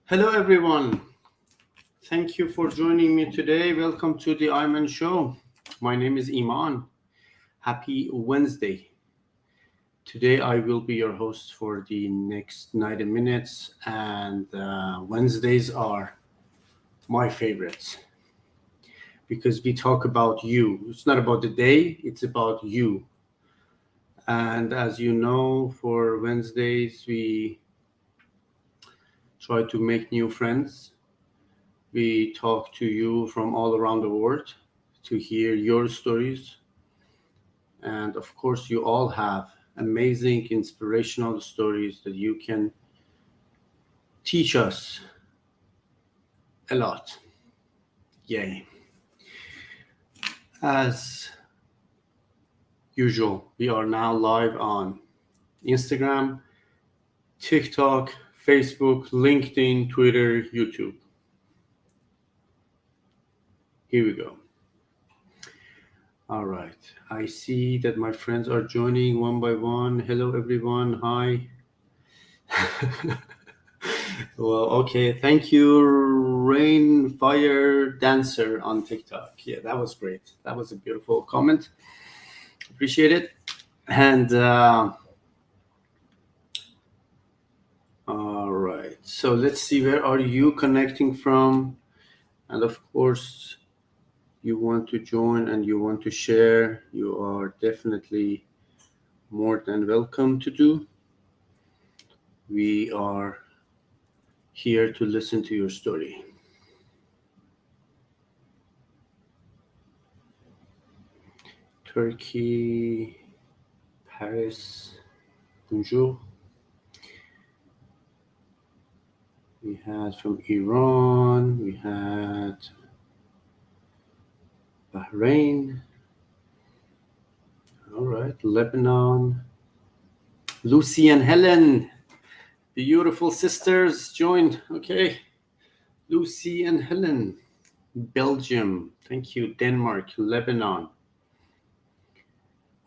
Hello, everyone. Thank you for joining me today. Welcome to the Iman Show. My name is Iman. Happy Wednesday. Today, I will be your host for the next 90 minutes, and Wednesdays are my favorites because we talk about you. It's not about the day, it's about you. And as you know, for Wednesdays, we try to make new friends. We talk to you from all around the world to hear your stories. And of course, you all have amazing, inspirational stories that you can teach us a lot. Yay. As usual, we are now live on Instagram, TikTok, Facebook, LinkedIn, Twitter, YouTube. Here we go. All right. I see that my friends are joining one by one. Hello, everyone. Hi. Well, okay. Thank you, Rain Fire Dancer on TikTok. Yeah, that was great. That was a beautiful comment. Appreciate it. And all right. So let's see. Where are you connecting from? And of course, you want to join and you want to share, you are definitely more than welcome to do. We are here to listen to your story. Turkey, Paris, bonjour. We had from Iran, we had Bahrain, all right, Lebanon, Lucy and Helen, beautiful sisters joined. Okay, Lucy and Helen, Belgium, thank you, Denmark, Lebanon.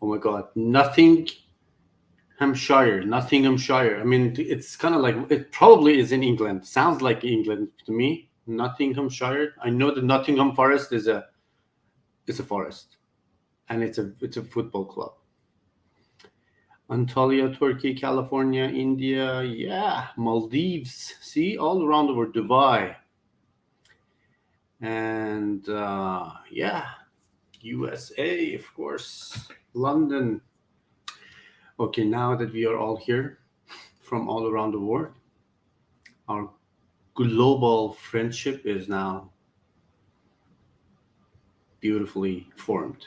Oh my God, Nottinghamshire. I mean, it's kind of like, it probably is in England. Sounds like England to me. Nottinghamshire. I know that Nottingham Forest is a forest, and it's a football club. Antalya, Turkey, California, India, yeah, Maldives. See, all around the world, Dubai, and yeah, USA, of course, London. Okay, now that we are all here from all around the world, our global friendship is now beautifully formed.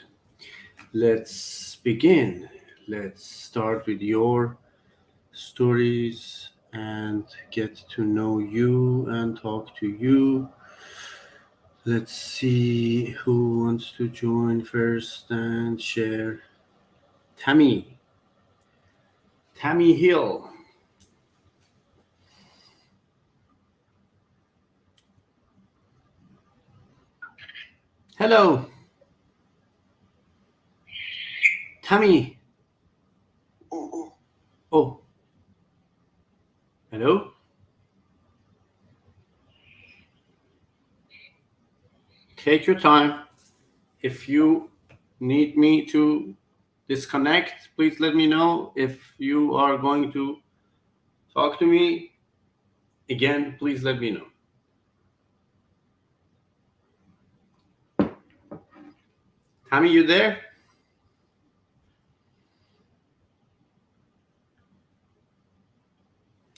Let's begin. Let's start with your stories and get to know you and talk to you. Let's see who wants to join first and share. Tammy Hill. Hello, Tammy. Oh, hello. Take your time. If you need me to disconnect, please let me know. If you are going to talk to me again, please let me know. Tammy, you there?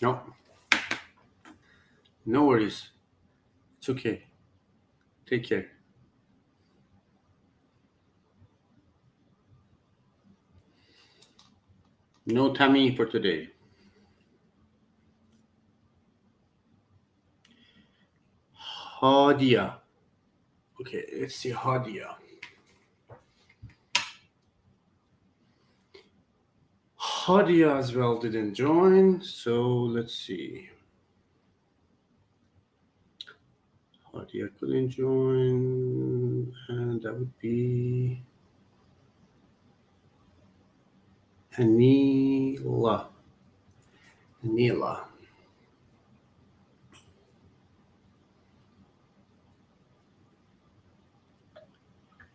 No. No worries. It's okay. Take care. No tummy for today. Hadia. Okay, let's see Hadia. Hadia as well didn't join, so let's see. Hadia couldn't join, and that would be Anila. Anila.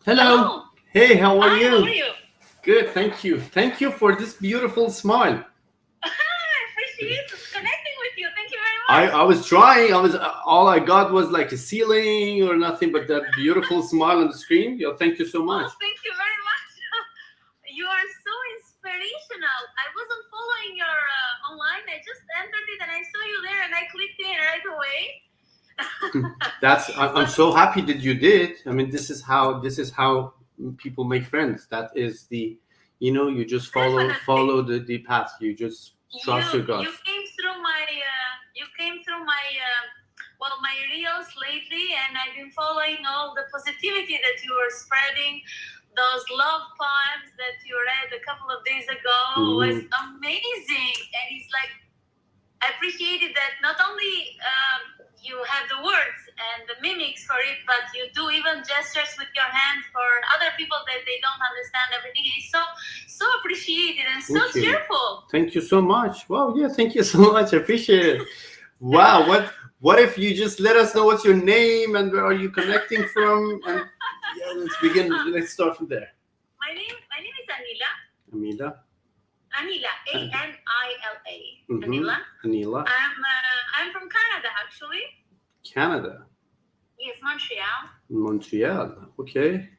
Hello. Hey, how are you? How are you? Good, thank you. Thank you for this beautiful smile. I appreciate connecting with you. Thank you very much. I was trying. All I got was like a ceiling or nothing but that beautiful smile on the screen. Yeah, thank you so much. Oh, thank you very much. You are so inspirational. I wasn't following your online. I just entered it and I saw you there and I clicked in right away. I'm so happy that you did. I mean, this is how people make friends. That is you just follow the path. You just trust your gut. You came through my my reels lately, and I've been following all the positivity that you were spreading. Those love poems that you read a couple of days ago was amazing, and it's like I appreciated that not only you have the words and the mimics for it, but you do even gestures with your hand for other people that they don't understand everything. It's so appreciated and so cheerful. Thank you so much. Wow, yeah, thank you so much. I appreciate it. Wow, what if you just let us know what's your name and where are you connecting from? And yeah, let's begin. Let's start from there. My name is Anila. Anila. Anila, Anila. Anila. Anila. I'm from Canada, actually. Canada. Yes, Montreal. Montreal. Okay.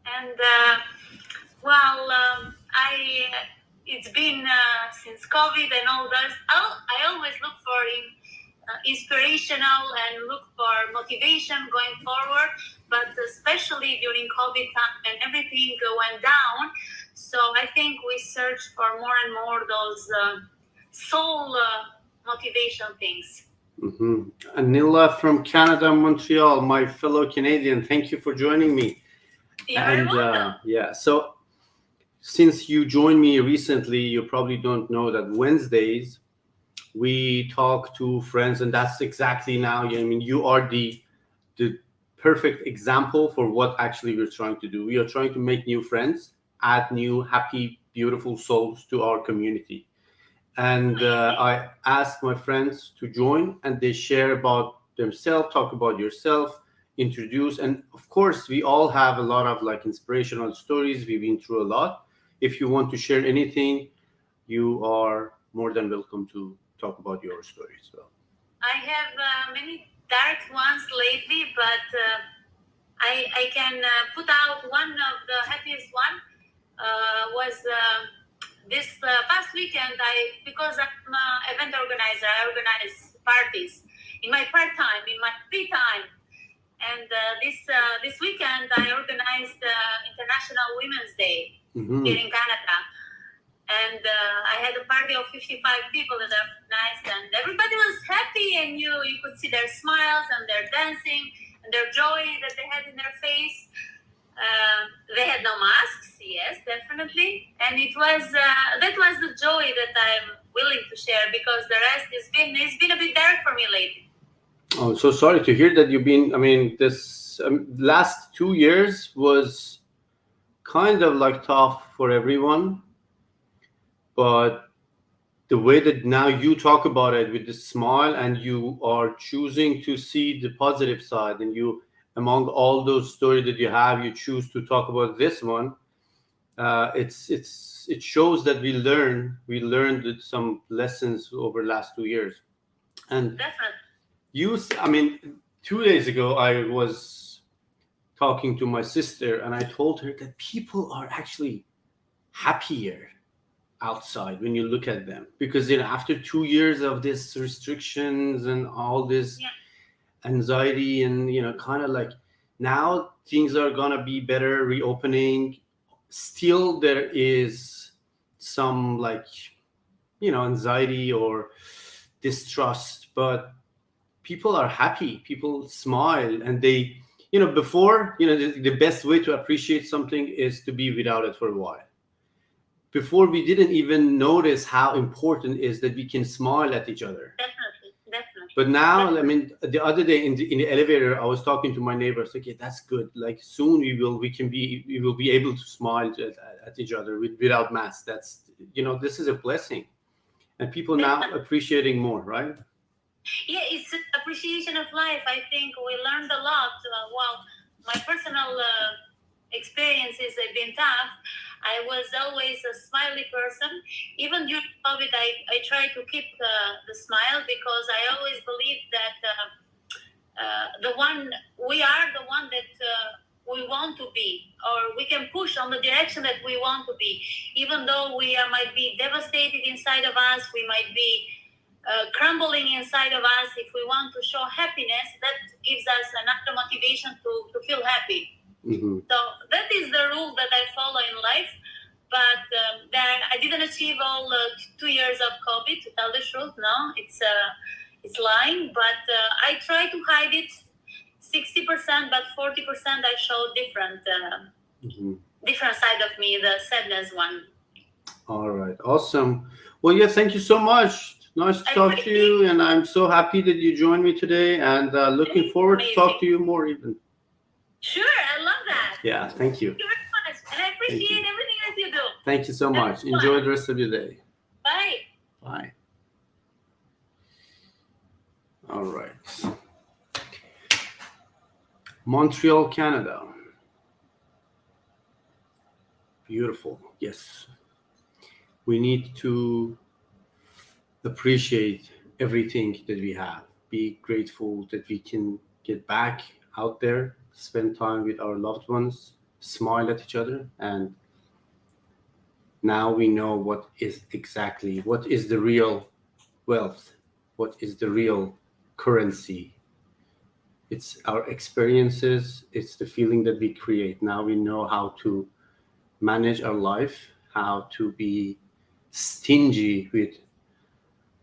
And it's been since COVID and all that. I always look for inspirational and look for motivation going forward, but especially during COVID time and everything went down. So I think we search for more and more those soul motivation things. Anila from Canada, Montreal, my fellow Canadian. Thank you for joining me. You're welcome. So since you joined me recently, you probably don't know that Wednesdays we talk to friends, and that's exactly now. I mean, you are the perfect example for what actually we're trying to do. We are trying to make new friends, add new, happy, beautiful souls to our community. And I ask my friends to join, and they share about themselves, talk about yourself, introduce, and of course, we all have a lot of like inspirational stories. We've been through a lot. If you want to share anything, you are more than welcome to talk about your story as well. I have many dark ones lately, but I can put out one of the happiest one was this past weekend. Because I'm an event organizer, I organize parties in my part time, in my free time. And this weekend, I organized International Women's Day here in Canada. And I had a party of 55 people that are nice, and everybody was happy, and you could see their smiles and their dancing and their joy that they had in their face. They had no masks, yes, definitely, and it was that was the joy that I'm willing to share, because the rest it's been a bit dark for me lately. Oh, so sorry to hear that you've been. I mean, this last 2 years was kind of like tough for everyone. But the way that now you talk about it with this smile, and you are choosing to see the positive side, and you, among all those stories that you have, you choose to talk about this one. It shows that we learned some lessons over the last 2 years. And definitely. I mean, 2 days ago, I was talking to my sister, and I told her that people are actually happier outside when you look at them, because after 2 years of this restrictions and all this, anxiety, and kind of like now things are gonna be better, reopening. Still there is some, like, anxiety or distrust, but people are happy, people smile, and they, before, the best way to appreciate something is to be without it for a while. Before, we didn't even notice how important it is that we can smile at each other. Definitely. But now, I mean, the other day in the elevator, I was talking to my neighbors. Like, yeah, that's good. Like, soon we will be able to smile at each other without masks. That's, this is a blessing, and people now appreciating more, right? Yeah, it's an appreciation of life. I think we learned a lot. Well, my personal experiences have been tough. I was always a smiley person. Even during COVID, I tried to keep the smile, because I always believed that we are the one that we want to be, or we can push on the direction that we want to be. Even though we might be devastated inside of us, we might be crumbling inside of us. If we want to show happiness, that gives us another motivation to feel happy. Mm-hmm. So that is the rule that I follow in life. But then I didn't achieve all 2 years of COVID, to tell the truth. No, it's lying. But I try to hide it 60%, but 40% I show different side of me, the sadness one. All right, awesome. Well, yeah, thank you so much. Nice to talk to you, and I'm so happy that you joined me today, and looking forward to talk to you more even. Sure, I love that. Yeah, thank you. Thank you very much, and I appreciate everything that you do. Thank you so much. Enjoy the rest of your day. Bye. Bye. All right. Montreal, Canada. Beautiful. Yes. We need to appreciate everything that we have. Be grateful that we can get back out there, spend time with our loved ones, smile at each other, and now we know what is the real wealth, what is the real currency. It's our experiences, it's the feeling that we create. Now we know how to manage our life, how to be stingy with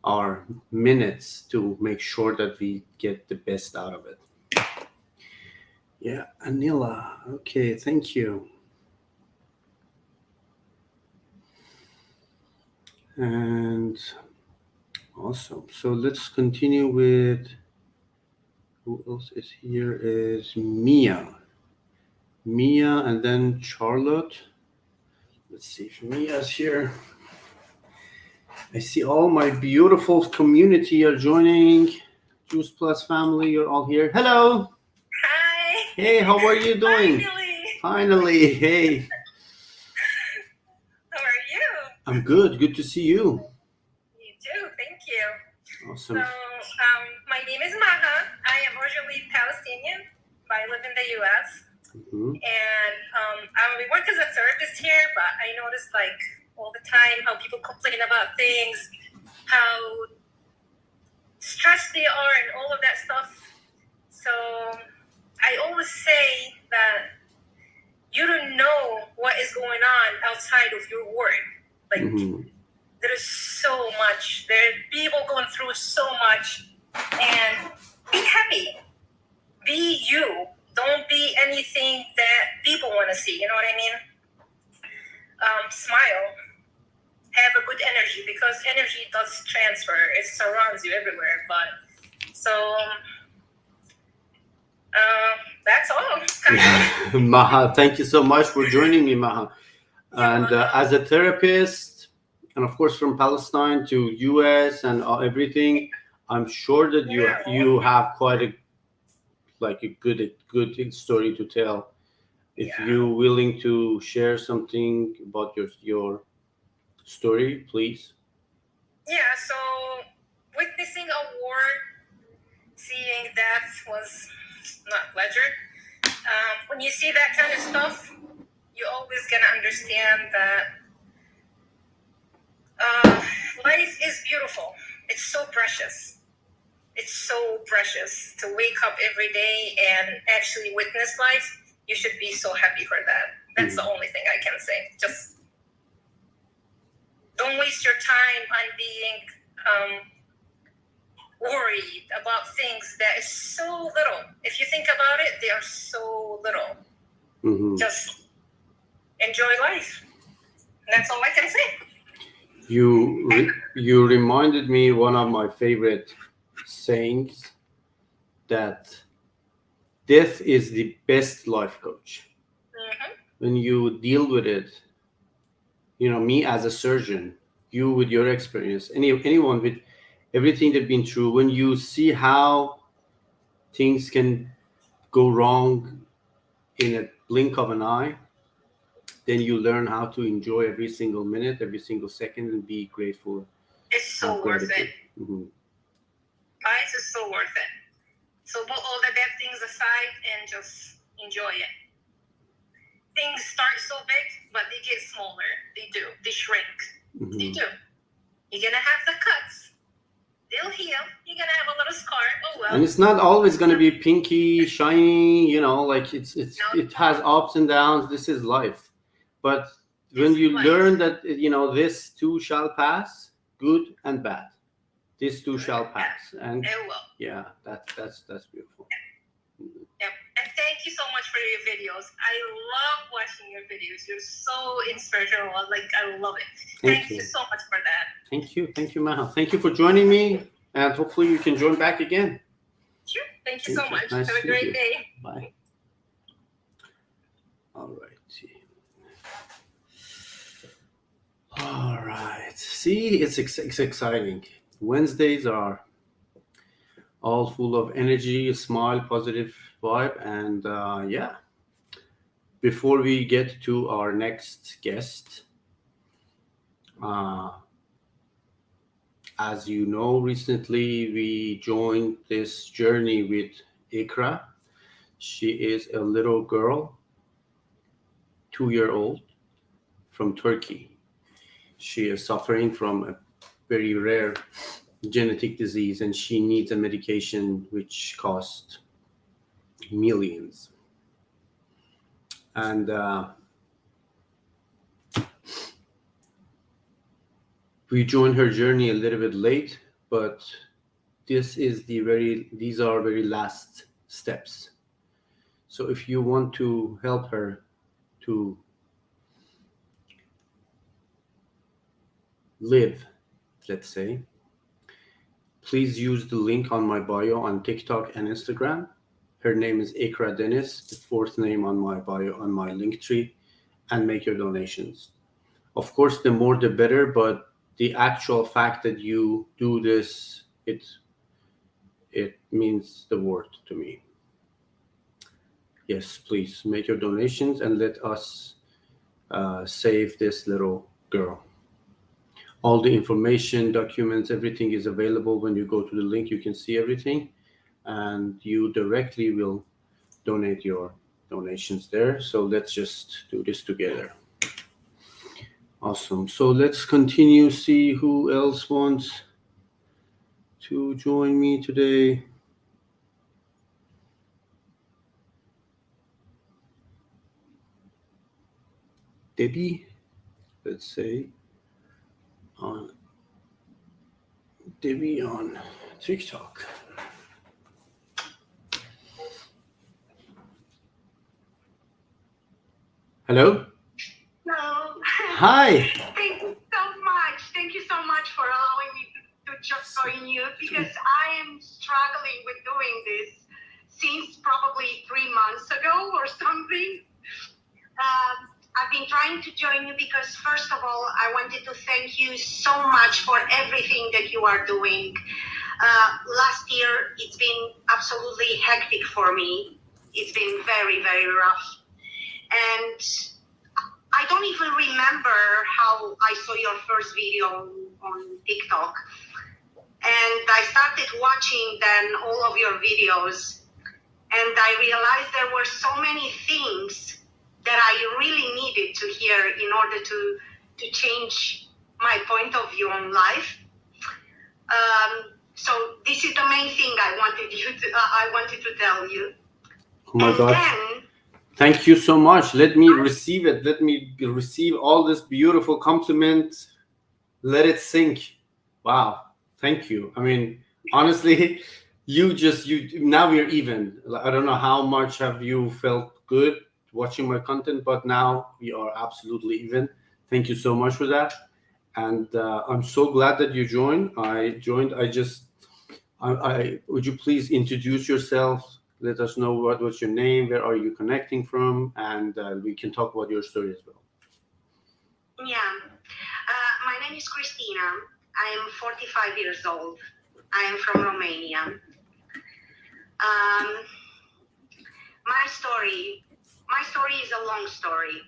our minutes to make sure that we get the best out of it. Yeah, Anila. Okay, thank you. And awesome. So let's continue with, who else is here? Is Mia. Mia, and then Charlotte. Let's see if Mia's here. I see all my beautiful community are joining. Juice Plus family, you're all here. Hello. Hi. Hey, how are you doing? Finally. Hey. How are you? I'm good. Good to see you. You too. Thank you. Awesome. So, my name is Maha. I am originally Palestinian, but I live in the U.S. Mm-hmm. And we work as a therapist here, but I notice like all the time how people complain about things, how stressed they are, and all of that stuff. So I always say that you don't know what is going on outside of your work. Like, there is so much. There are people going through so much. And be happy. Be you. Don't be anything that people want to see. You know what I mean? Smile. Have a good energy, because energy does transfer. It surrounds you everywhere. But so that's all. Maha, thank you so much for joining me, Maha. And as a therapist, and of course from Palestine to US and everything, I'm sure that you have quite a good story to tell. If you're willing to share something about your story, please. Yeah, so witnessing a war, seeing death was not pleasure. When you see that kind of stuff, you always gonna understand that life is beautiful. It's so precious. It's so precious to wake up every day and actually witness life. You should be so happy for that. That's the only thing I can say. Just don't waste your time on being worried about things that is so little. If you think about it, they are so little. Just enjoy life. And that's all I can say. You reminded me one of my favorite sayings, that death is the best life coach. When you deal with it, me as a surgeon, you with your experience, anyone with everything that's been through, when you see how things can go wrong in a blink of an eye, then you learn how to enjoy every single minute, every single second, and be grateful. It's so worth it. Life is so worth it. So put all the bad things aside and just enjoy it. Things start so big, but they get smaller. They do. They shrink. They do. You're gonna have the cuts. They'll heal. You're gonna have a little scar. Oh well. And it's not always gonna be pinky, shiny. Like it has ups and downs. This is life. But when you learn that this too shall pass, good and bad, this too shall pass, and it will. Yeah, that's beautiful. Yep. And thank you so much for your videos. I love watching your videos. You're so inspirational. I love it. Thank you so much for that. Thank you, Maha. Thank you for joining me, and hopefully you can join back again. Sure. Thank you so much. Nice. Have a great day. Bye. All right. See, it's exciting. Wednesdays are all full of energy, a smile, positive vibe, and yeah. Before we get to our next guest, as you know, recently we joined this journey with Ikra. She is a little girl, 2-year-old, from Turkey. She is suffering from a very rare genetic disease, and she needs a medication which costs millions. And we joined her journey a little bit late, but these are very last steps. So if you want to help her to live, let's say, please use the link on my bio on TikTok and Instagram. Her name is Ikra Deniz, the fourth name on my bio on my link tree, and make your donations. Of course, the more the better, but the actual fact that you do this, it means the world to me. Yes, please make your donations and let us save this little girl. All the information, documents, everything is available. When you go to the link, you can see everything, and you directly will donate your donations there. So let's just do this together. Awesome. So let's continue, see who else wants to join me today. Debbie, let's say, on Debbie on TikTok. Hello? Hello. Hi. Thank you so much. Thank you so much for allowing me to join you, because I am struggling with doing this since probably 3 months ago or something. I've been trying to join you because, first of all, I wanted to thank you so much for everything that you are doing. Last year, it's been absolutely hectic for me. It's been very, very rough. And I don't even remember how I saw your first video on TikTok. And I started watching then all of your videos. And I realized there were so many things that I really needed to hear in order to change my point of view on life. So this is the main thing I wanted to tell you. Oh my And God. then, Thank you so much. Let me receive it. Let me receive all this beautiful compliment. Let it sink. Wow. Thank you. I mean, honestly, you now we're even. I don't know how much have you felt good watching my content, but now we are absolutely even. Thank you so much for that. And I'm so glad that you joined. Would you please introduce yourself? Let us know what's your name, where are you connecting from, and we can talk about your story as well. yeah, my name is Christina. I am 45 years old. I am from Romania. My story is a long story.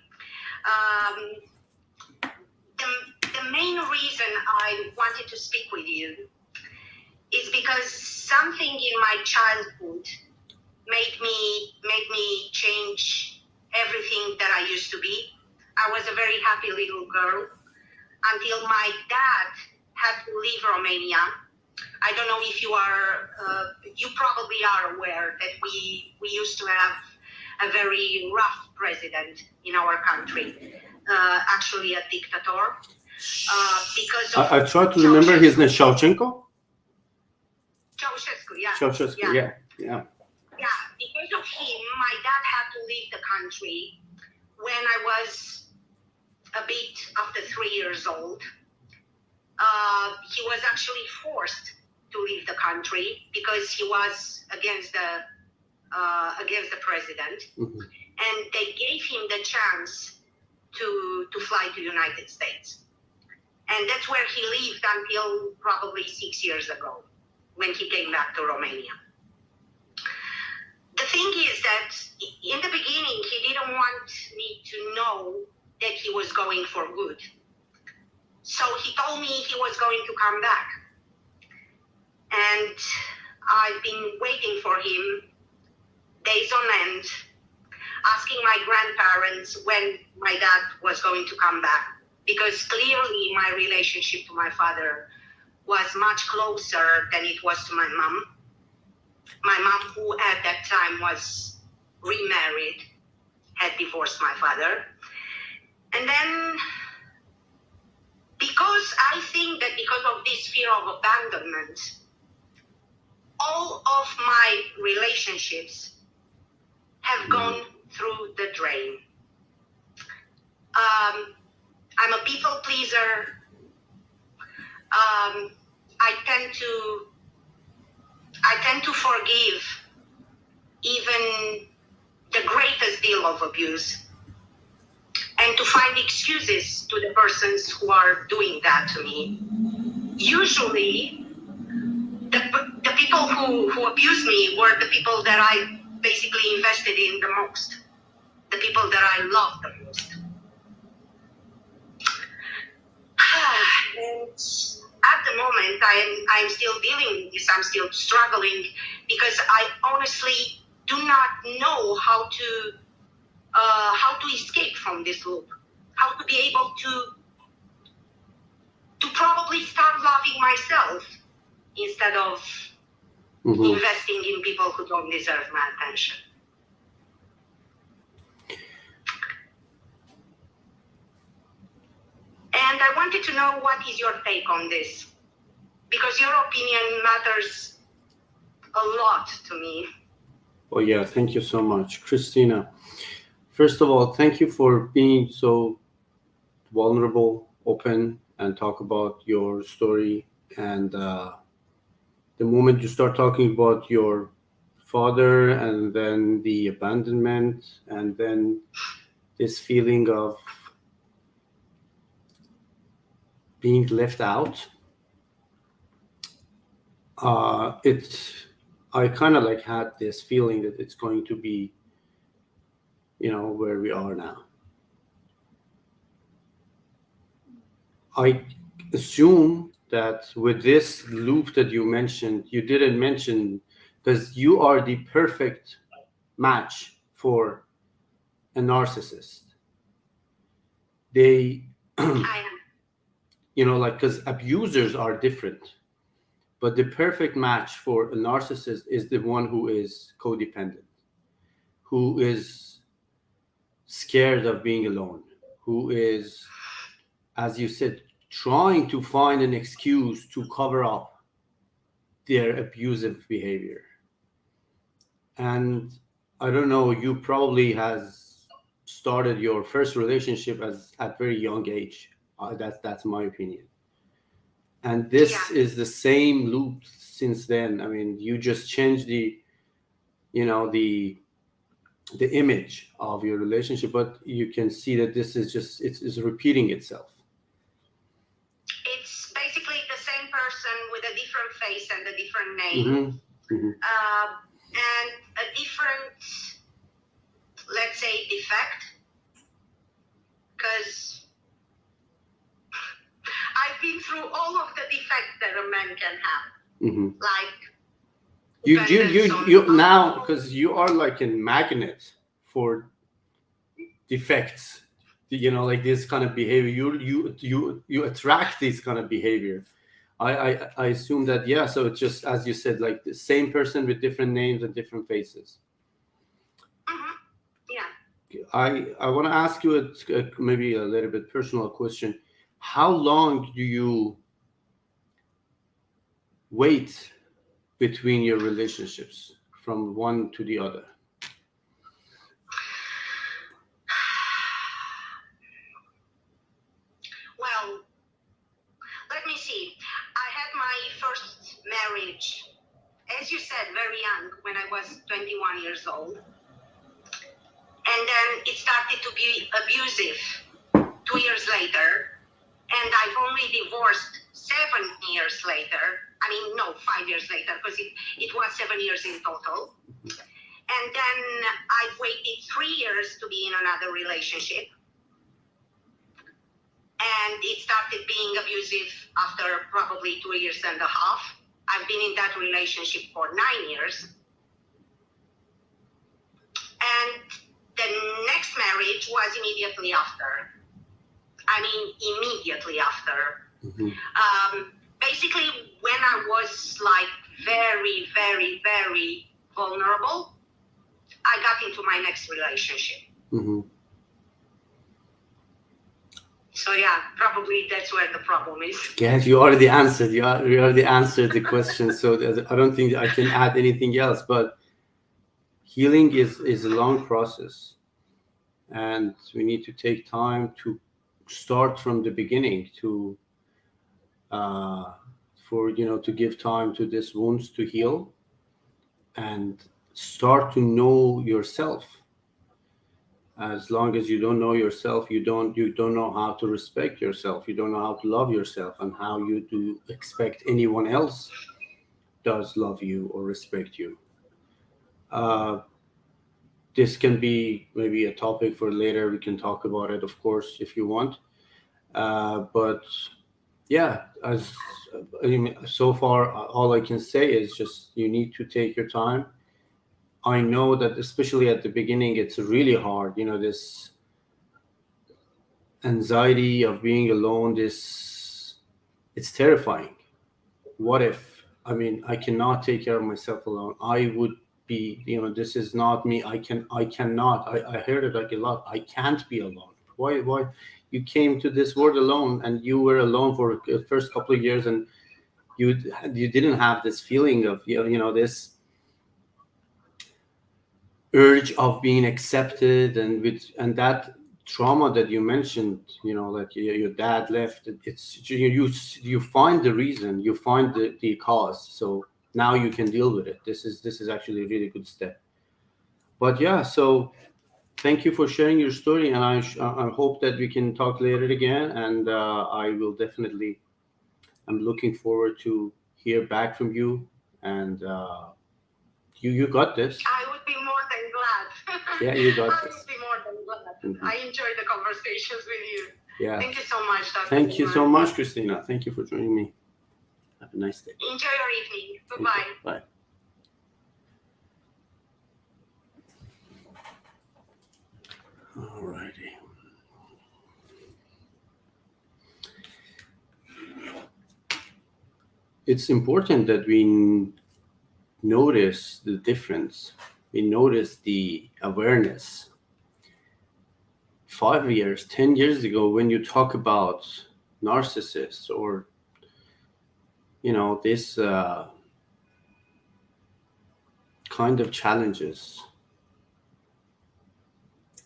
The main reason I wanted to speak with you is because something in my childhood made me change everything that I used to be. I was a very happy little girl until my dad had to leave Romania. I don't know if you probably are aware that we used to have a very rough president in our country, actually a dictator. Because of I try to remember his name. Shevchenko? Ceausescu, yeah. Ceausescu, yeah. Yeah, because of him, my dad had to leave the country when I was a bit after 3 years old. He was actually forced to leave the country because he was against the president, and they gave him the chance to fly to United States, and that's where he lived until probably 6 years ago, when he came back to Romania. The thing is that in the beginning, he didn't want me to know that he was going for good. So he told me he was going to come back. And I've been waiting for him days on end, asking my grandparents when my dad was going to come back. Because clearly my relationship to my father was much closer than it was to my mom. My mom, who at that time was remarried, had divorced my father. And then, I think that because of this fear of abandonment, all of my relationships have gone through the drain. I'm a people pleaser. I tend to forgive even the greatest deal of abuse, and to find excuses to the persons who are doing that to me. Usually, the people who abuse me were the people that I basically invested in the most, the people that I loved the most. And at the moment, I'm still dealing with this. I'm still struggling because I honestly do not know how to escape from this loop. How to be able to probably start loving myself instead of investing in people who don't deserve my attention. And I wanted to know, what is your take on this? Because your opinion matters a lot to me. Oh yeah, thank you so much, Christina. First of all, thank you for being so vulnerable, open, and talk about your story. And the moment you start talking about your father, and then the abandonment, and then this feeling of being left out, I kind of like had this feeling that it's going to be, where we are now. I assume that with this loop that you mentioned, you didn't mention, because you are the perfect match for a narcissist. They, because abusers are different, But the perfect match for a narcissist is the one who is codependent, who is scared of being alone, who is, as you said, trying to find an excuse to cover up their abusive behavior. And I don't know, you probably has started your first relationship as at very young age. That's my opinion. And this Yeah. is the same loop since then. I mean, you just changed the, you know, the image of your relationship, but you can see that this is just it's repeating itself. It's basically the same person with a different face and a different name, and a different, let's say, defect. Because I've been through all of the defects that a man can have. Like you now, because you are like a magnet for defects, you know, like this kind of behavior. You attract this kind of behavior. I assume that, yeah. So it's just, as you said, like the same person with different names and different faces. Yeah. I want to ask you maybe a little bit personal question. How long do you wait between your relationships from one to the other? Well, let me see. I had my first marriage, as you said, very young, when I was 21 years old. And then it started to be abusive 2 years later. And I've only divorced 7 years later. I mean, no, 5 years later, because it was 7 years in total. And then I've waited 3 years to be in another relationship. And it started being abusive after probably 2 years and a half. I've been in that relationship for 9 years. And the next marriage was immediately after. I mean, immediately after. Basically, when I was like very, very, very vulnerable, I got into my next relationship. So yeah, probably that's where the problem is. Yes, you already answered. You already answered the question. So I don't think I can add anything else. But healing is a long process, and we need to take time to start from the beginning to to give time to these wounds to heal and start to know yourself. As long as you don't know yourself, you don't know how to respect yourself. You don't know how to love yourself, and how you do expect anyone else does love you or respect you. This can be maybe a topic for later. We can talk about it, of course, if you want. But yeah, so far, all I can say is just you need to take your time. I know that especially at the beginning, it's really hard. This anxiety of being alone, it's terrifying. What if, I cannot take care of myself alone? I would be, this is not me. I cannot. I heard it like a lot. I can't be alone. Why? You came to this world alone, and you were alone for the first couple of years, and you didn't have this feeling of, this urge of being accepted, and that trauma that you mentioned, like your dad left. It's you find the reason, you find the cause, so now you can deal with it. This is actually a really good step. But yeah, so thank you for sharing your story, and I hope that we can talk later again. And I will definitely. I'm looking forward to hear back from you. And you got this. I would be more than glad. Yeah, you got this. I would be more than glad. I enjoy the conversations with you. Yeah. Thank you so much, Dr. Thank you so much, Christina. Thank you for joining me. Have a nice day. Enjoy your evening. Bye-bye. Bye. All righty. it's important that we notice the difference. We notice the awareness. 5 years, 10 years ago, when you talk about narcissists or this kind of challenges,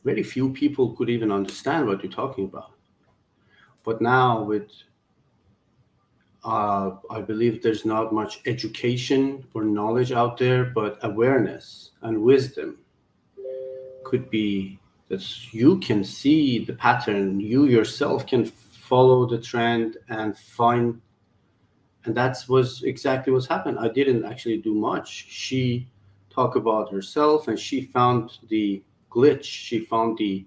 very few people could even understand what you're talking about. But now, with I believe there's not much education or knowledge out there, but awareness and wisdom could be that you can see the pattern, you yourself can follow the trend and find, and that's was exactly what's happened. I didn't actually do much. She talked about herself and she found the glitch, she found the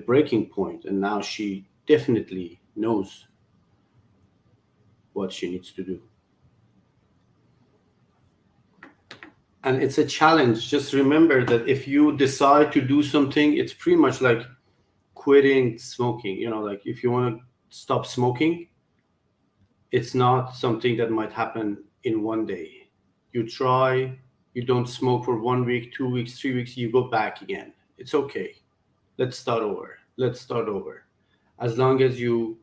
breaking point, and now she definitely knows what she needs to do. And it's a challenge. Just remember that if you decide to do something, it's pretty much like quitting smoking. Like if you want to stop smoking, it's not something that might happen in one day. You try, you don't smoke for 1 week, 2 weeks, 3 weeks, you go back again. It's okay. Let's start over. Let's start over. As long as you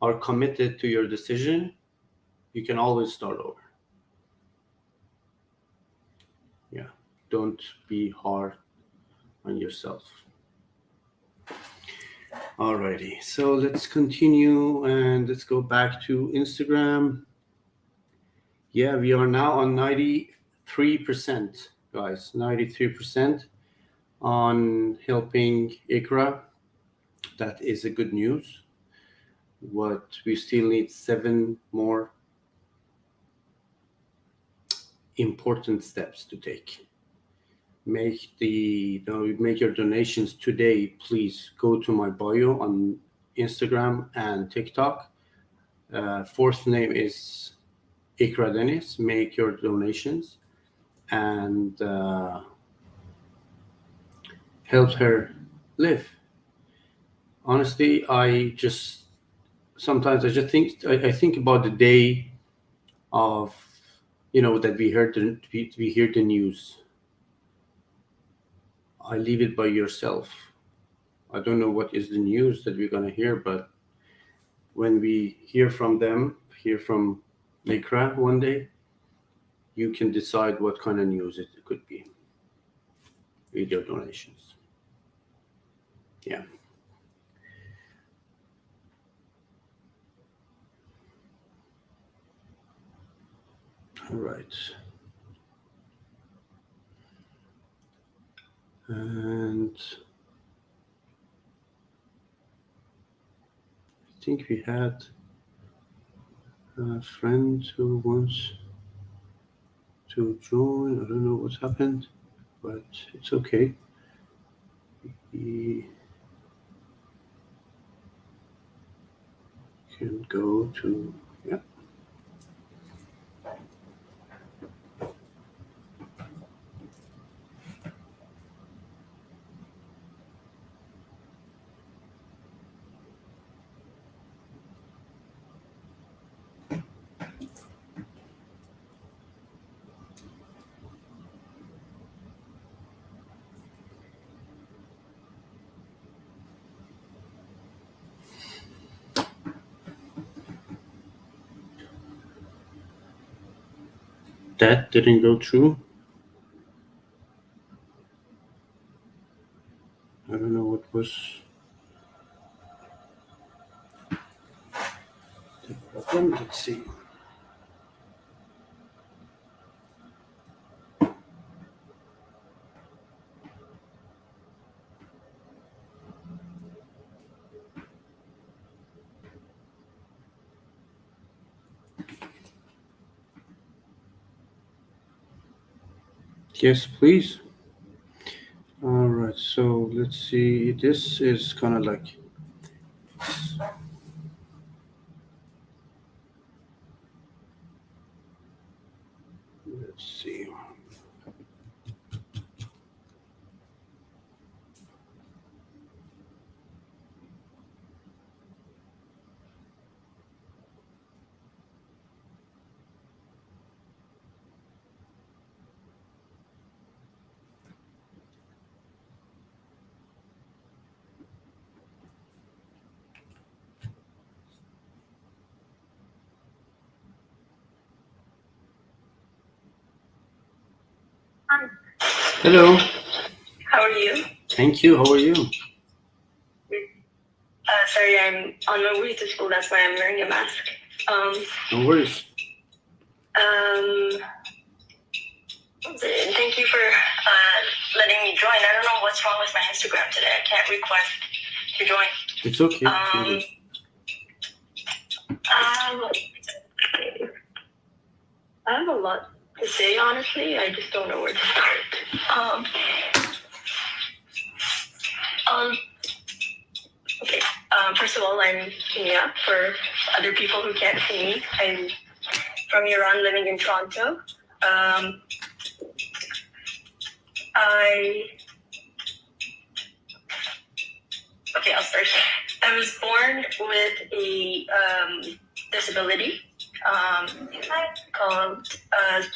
are committed to your decision, you can always start over. Yeah. Don't be hard on yourself. Alrighty, so let's continue and let's go back to Instagram. Yeah, we are now on 93%, guys. 93% on helping Ikra. That is a good news. What we still need 7 more important steps to take. Make your donations today. Please go to my bio on Instagram and TikTok. Fourth name is Ikra Dennis. Make your donations and help her live. Honestly, sometimes I just think I think about the day of that we hear the news. I leave it by yourself. I don't know what is the news that we're gonna hear, but when we hear from Ikra one day, you can decide what kind of news it could be with your donations. Yeah. All right. And I think we had a friend who wants to join. I don't know what's happened, but it's okay. He can go to, yeah. That didn't go through. I don't know what was the problem. Let's see. Yes, please. All right, so let's see. This is kind of like, let's see. Hello. How are you? Thank you. How are you? Sorry, I'm on my way to school. That's why I'm wearing a mask. No worries. Thank you for letting me join. I don't know what's wrong with my Instagram today. I can't request to join. It's okay. I have a lot to say, honestly. I just don't know where to start. Okay. First of all, I'm Kimia. For other people who can't see me, I'm from Iran, living in Toronto. I'll start. I was born with a disability called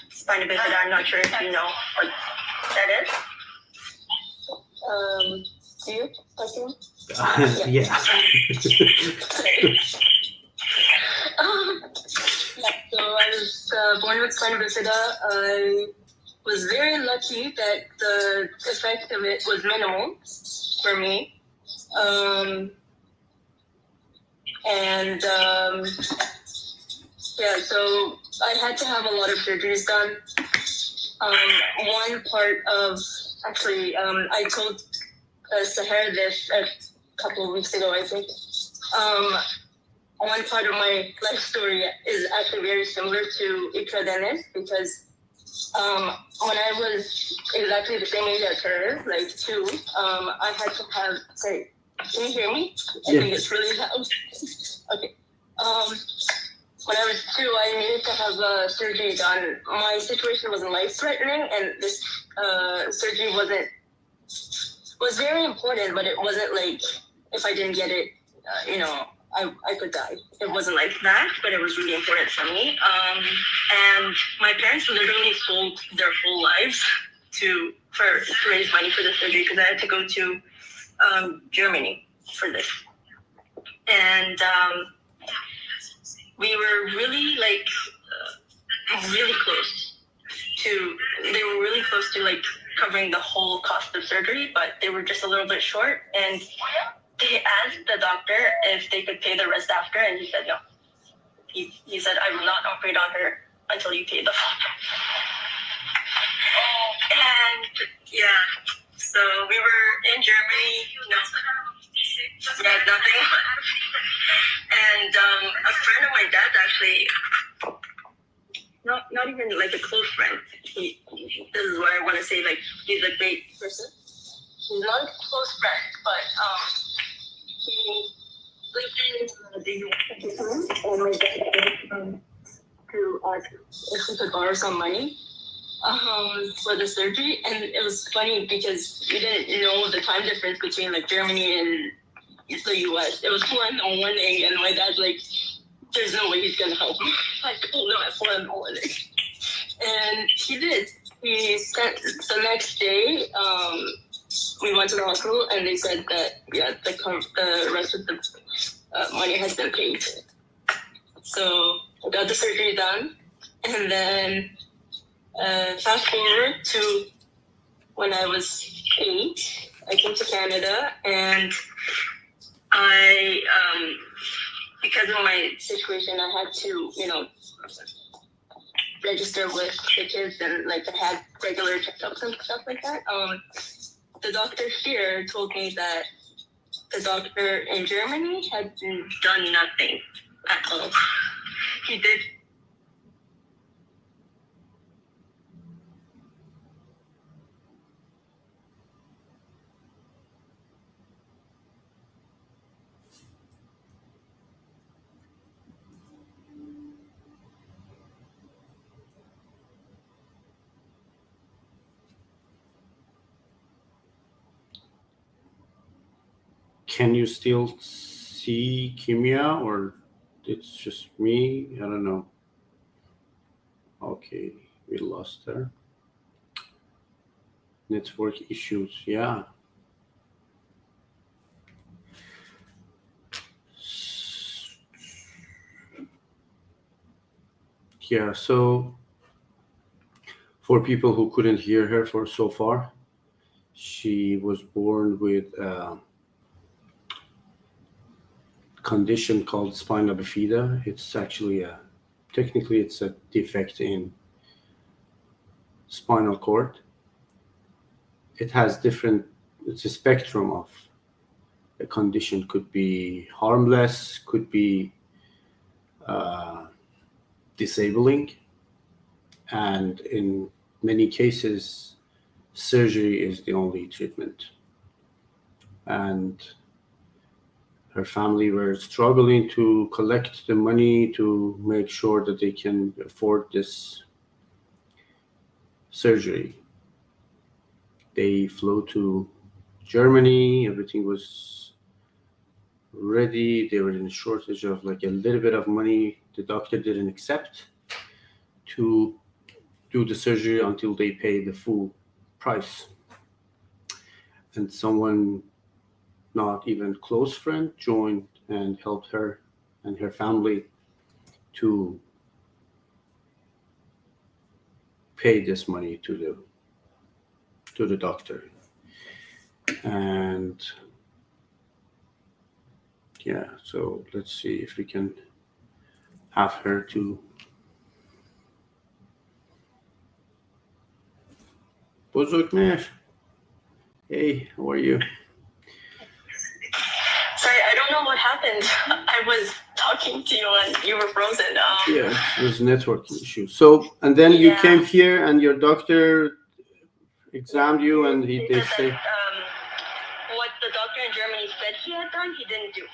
spina bifida. I'm not sure if you know what that is. Do you? Yeah. So I was born with spina bifida. I was very lucky that the effect of it was minimal for me. So I had to have a lot of surgeries done. One part of, actually, I told Sahar this a couple of weeks ago, I think. One part of my life story is actually very similar to Ikra Dennis, because when I was exactly the same age as her, like 2, I had to have, sorry, can you hear me? I think it's really loud. Okay. When I was 2, I needed to have surgery done. My situation wasn't life-threatening, and this surgery was very important, but it wasn't like, if I didn't get it, I could die. It wasn't like that, but it was really important for me. And my parents literally sold their whole lives to raise money for the surgery, because I had to go to Germany for this. And we were really really close to. They were really close to like covering the whole cost of surgery, but they were just a little bit short. And they asked the doctor if they could pay the rest after, and he said no. He said, I will not operate on her until you pay the full price. And so we were in Germany. Nothing. And a friend of my dad, actually, not even like a close friend. This is where I want to say, like, he's a great person. He's not a close friend, but he lived in the US, and my dad to ask if we could borrow some money for the surgery. And it was funny because we didn't know the time difference between like Germany and the US. It was 4 in the morning, and my dad's like, there's no way he's gonna help me. I told him at 4 in the morning. And he did. He sent the next day, we went to the hospital, and they said that the rest of the money has been paid. So I got the surgery done, and then fast forward to when I was 8, I came to Canada, and I because of my situation, I had to register with the kids, and like I had regular checkups and stuff like that. The doctor here told me that the doctor in Germany had done nothing at all. He did. Can you still see Kimia, or it's just me? I don't know. Okay, we lost her. Network issues, yeah. Yeah, so For people who couldn't hear her for so far, she was born with a condition called spina bifida. It's actually technically it's a defect in spinal cord. It has it's a spectrum of a condition. Could be harmless, could be disabling, and in many cases, surgery is the only treatment. And her family were struggling to collect the money to make sure that they can afford this surgery. They flew to Germany, everything was ready. They were in a shortage of like a little bit of money. The doctor didn't accept to do the surgery until they pay the full price. And someone, not even close friend, joined and helped her and her family to pay this money to the doctor. And yeah, so let's see if we can have her to Bozokmer. Hey, how are you? Sorry, I don't know what happened. I was talking to you and you were frozen. Yeah, it was a networking issue. So, and then you came here and your doctor examined you and they say... what the doctor in Germany said he had done, he didn't do.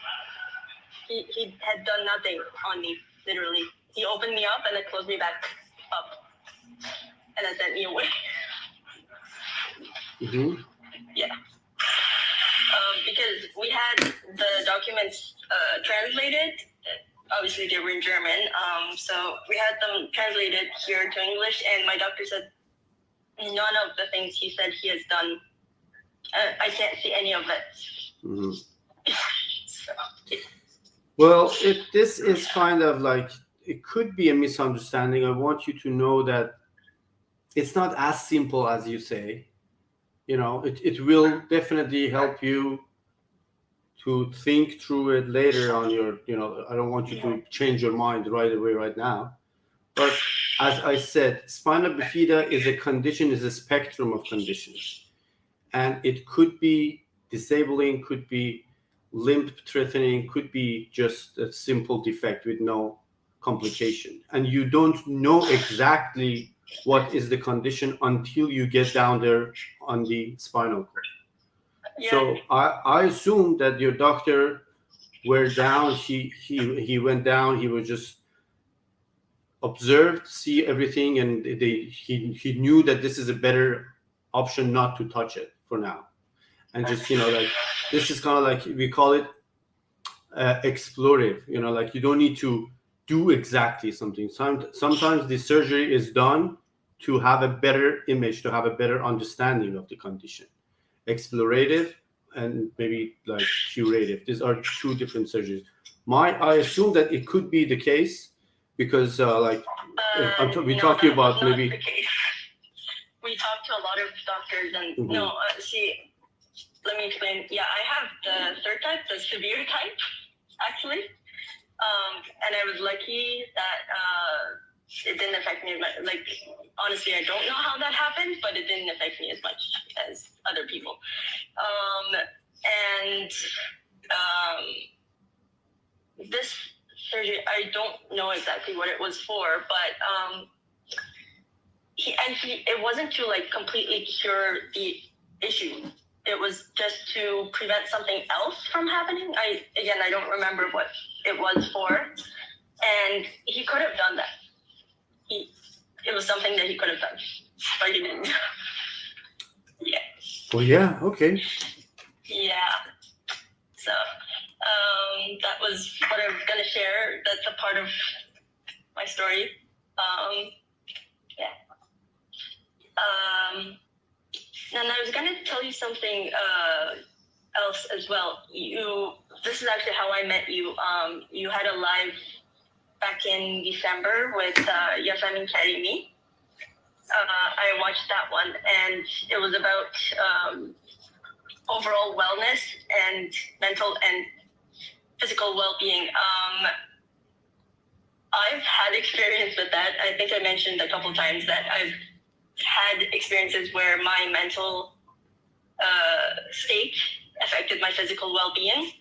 He had done nothing on me, literally. He opened me up and then closed me back up. And then sent me away. Mm-hmm. Yeah. Because we had the documents translated. Obviously, they were in German. So we had them translated here to English, and my doctor said none of the things he said he has done. I can't see any of it. Mm-hmm. So, well, this is kind of like, it could be a misunderstanding. I want you to know that it's not as simple as you say. You know, it will definitely help you to think through it later on your, I don't want you to change your mind right away right now. But as I said, spina bifida is a condition, is a spectrum of conditions. And it could be disabling, could be limb threatening, could be just a simple defect with no complication. And you don't know exactly what is the condition until you get down there on the spinal cord. Yeah. So I assume that your doctor were down, he went down, he was just observed, see everything, and he knew that this is a better option not to touch it for now. And just, like, this is kind of like, we call it explorative, like you don't need to do exactly something. Sometimes the surgery is done to have a better image, to have a better understanding of the condition. Explorative and maybe like curative. These are two different surgeries. I assume that it could be the case because we talking about maybe... We talked to a lot of doctors and see, let me explain. Yeah, I have the third type, the severe type, actually. And I was lucky that it didn't affect me. Like, honestly, I don't know how that happened, but it didn't affect me as much as other people. This surgery, I don't know exactly what it was for, but it wasn't to like completely cure the issue. It was just to prevent something else from happening. I don't remember what it was for, and he could have done that. It was something that he could have done, but he didn't. Yeah. Well, yeah. Okay. Yeah. So that was what I'm gonna share. That's a part of my story. And I was gonna tell you something else as well. This is actually how I met you. You had a live back in December with Yasamin Karimi. I watched that one, and it was about overall wellness and mental and physical well-being. I've had experience with that. I think I mentioned a couple times that I've had experiences where my mental state affected my physical well-being.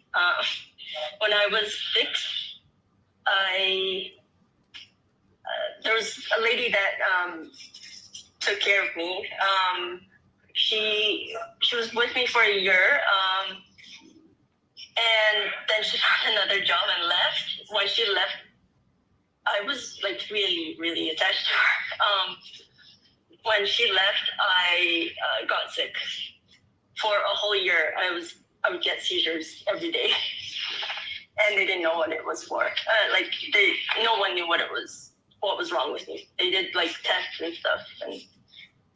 When I was 6, there was a lady that took care of me. She was with me for a year, and then she found another job and left. When she left, I was like really, really attached to her. When she left, I got sick. For a whole year, I would get seizures every day, and they didn't know what it was for. No one knew what was wrong with me. They did like tests and stuff, and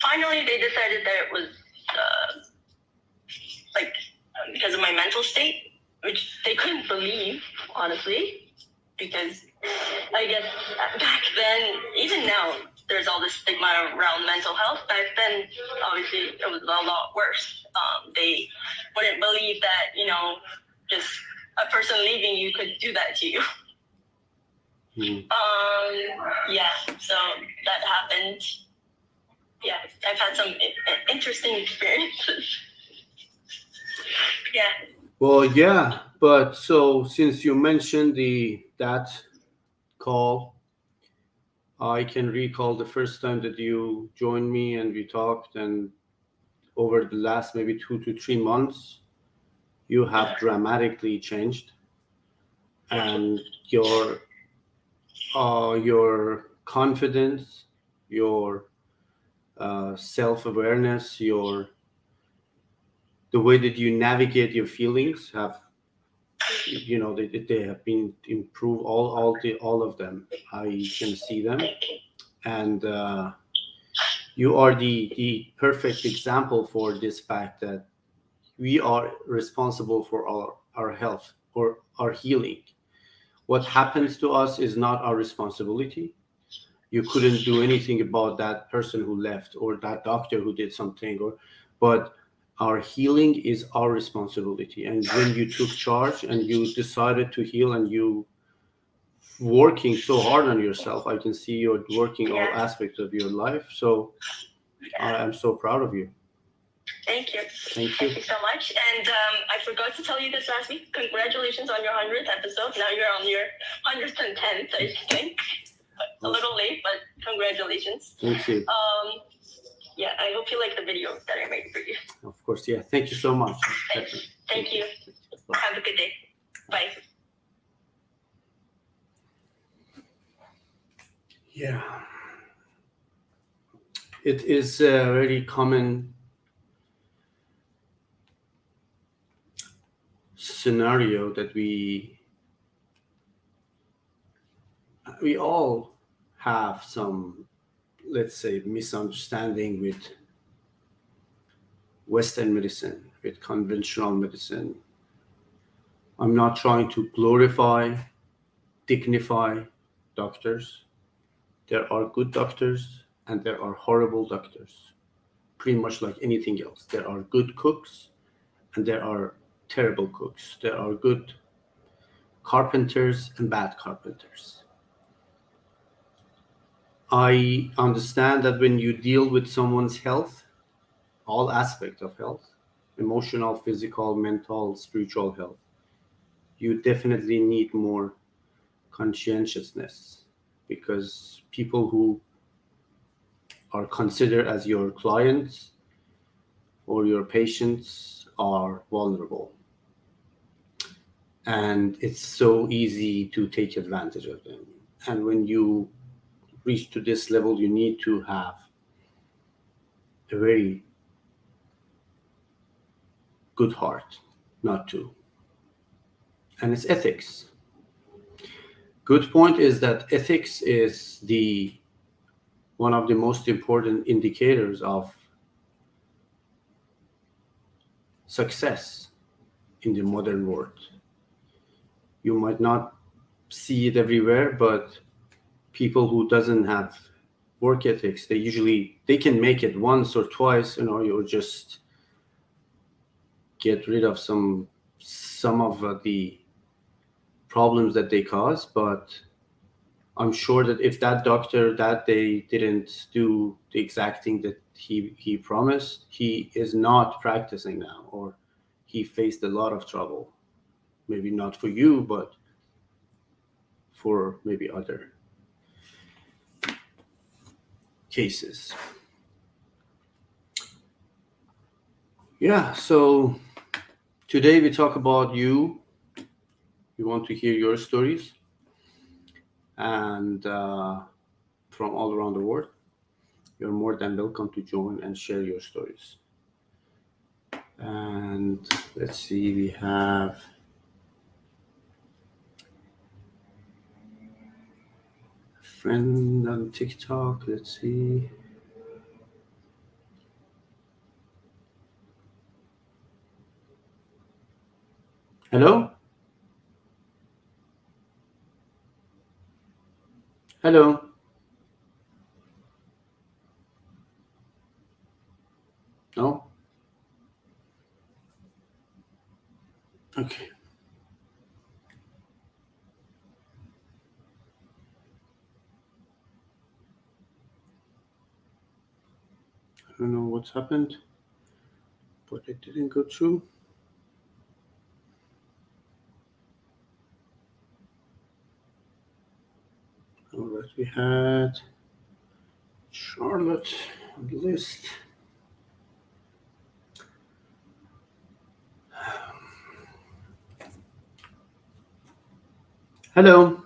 finally they decided that it was because of my mental state, which they couldn't believe, honestly, because I guess back then, even now, there's all this stigma around mental health. Back then, obviously, it was a lot worse. They wouldn't believe that, just a person leaving you could do that to you. Yeah, so that happened. Yeah, I've had some interesting experiences. Yeah. Well, yeah, but so since you mentioned that call, I can recall the first time that you joined me and we talked, and over the last maybe 2 to 3 months, you have dramatically changed, and your confidence, your self-awareness, the way that you navigate your feelings have, they have been improved, all of them. I can see them, and you are the perfect example for this fact that we are responsible for our health or our healing. What happens to us is not our responsibility. You couldn't do anything about that person who left or that doctor who did something, but our healing is our responsibility. And when you took charge and you decided to heal, and you working so hard on yourself, I can see you're working all aspects of your life. So I am so proud of you. Thank you. Thank you. Thank you so much. And I forgot to tell you this last week. Congratulations on your 100th episode. Now you're on your 110th, I think. A little late, but congratulations. Thank you. Yeah, I hope you like the video that I made for you. Of course, yeah. Thank you so much. Thank you. Have a good day. Bye. Yeah. It is a very common scenario that we all have some, let's say, misunderstanding with Western medicine, with conventional medicine. I'm not trying to glorify, dignify doctors. There are good doctors and there are horrible doctors, pretty much like anything else. There are good cooks and there are terrible cooks. There are good carpenters and bad carpenters. I understand that when you deal with someone's health, all aspects of health, emotional, physical, mental, spiritual health, you definitely need more conscientiousness, because people who are considered as your clients or your patients are vulnerable. And it's so easy to take advantage of them. And when you reach to this level, you need to have a very good heart not to. And it's ethics. Good point is that ethics is one of the most important indicators of success in the modern world. You might not see it everywhere, but people who doesn't have work ethics. They can make it once or twice, you just get rid of some of the problems that they cause. But I'm sure that if that doctor that day didn't do the exact thing that he promised, he is not practicing now, or he faced a lot of trouble. Maybe not for you, but for maybe other cases. Yeah, so today we talk about you. We want to hear your stories, and from all around the world. You're more than welcome to join and share your stories. And let's see, we have a friend on TikTok. Let's see. Hello? Hello? No? Okay. I don't know what's happened, but it didn't go through. All right, we had Charlotte on the list. Hello?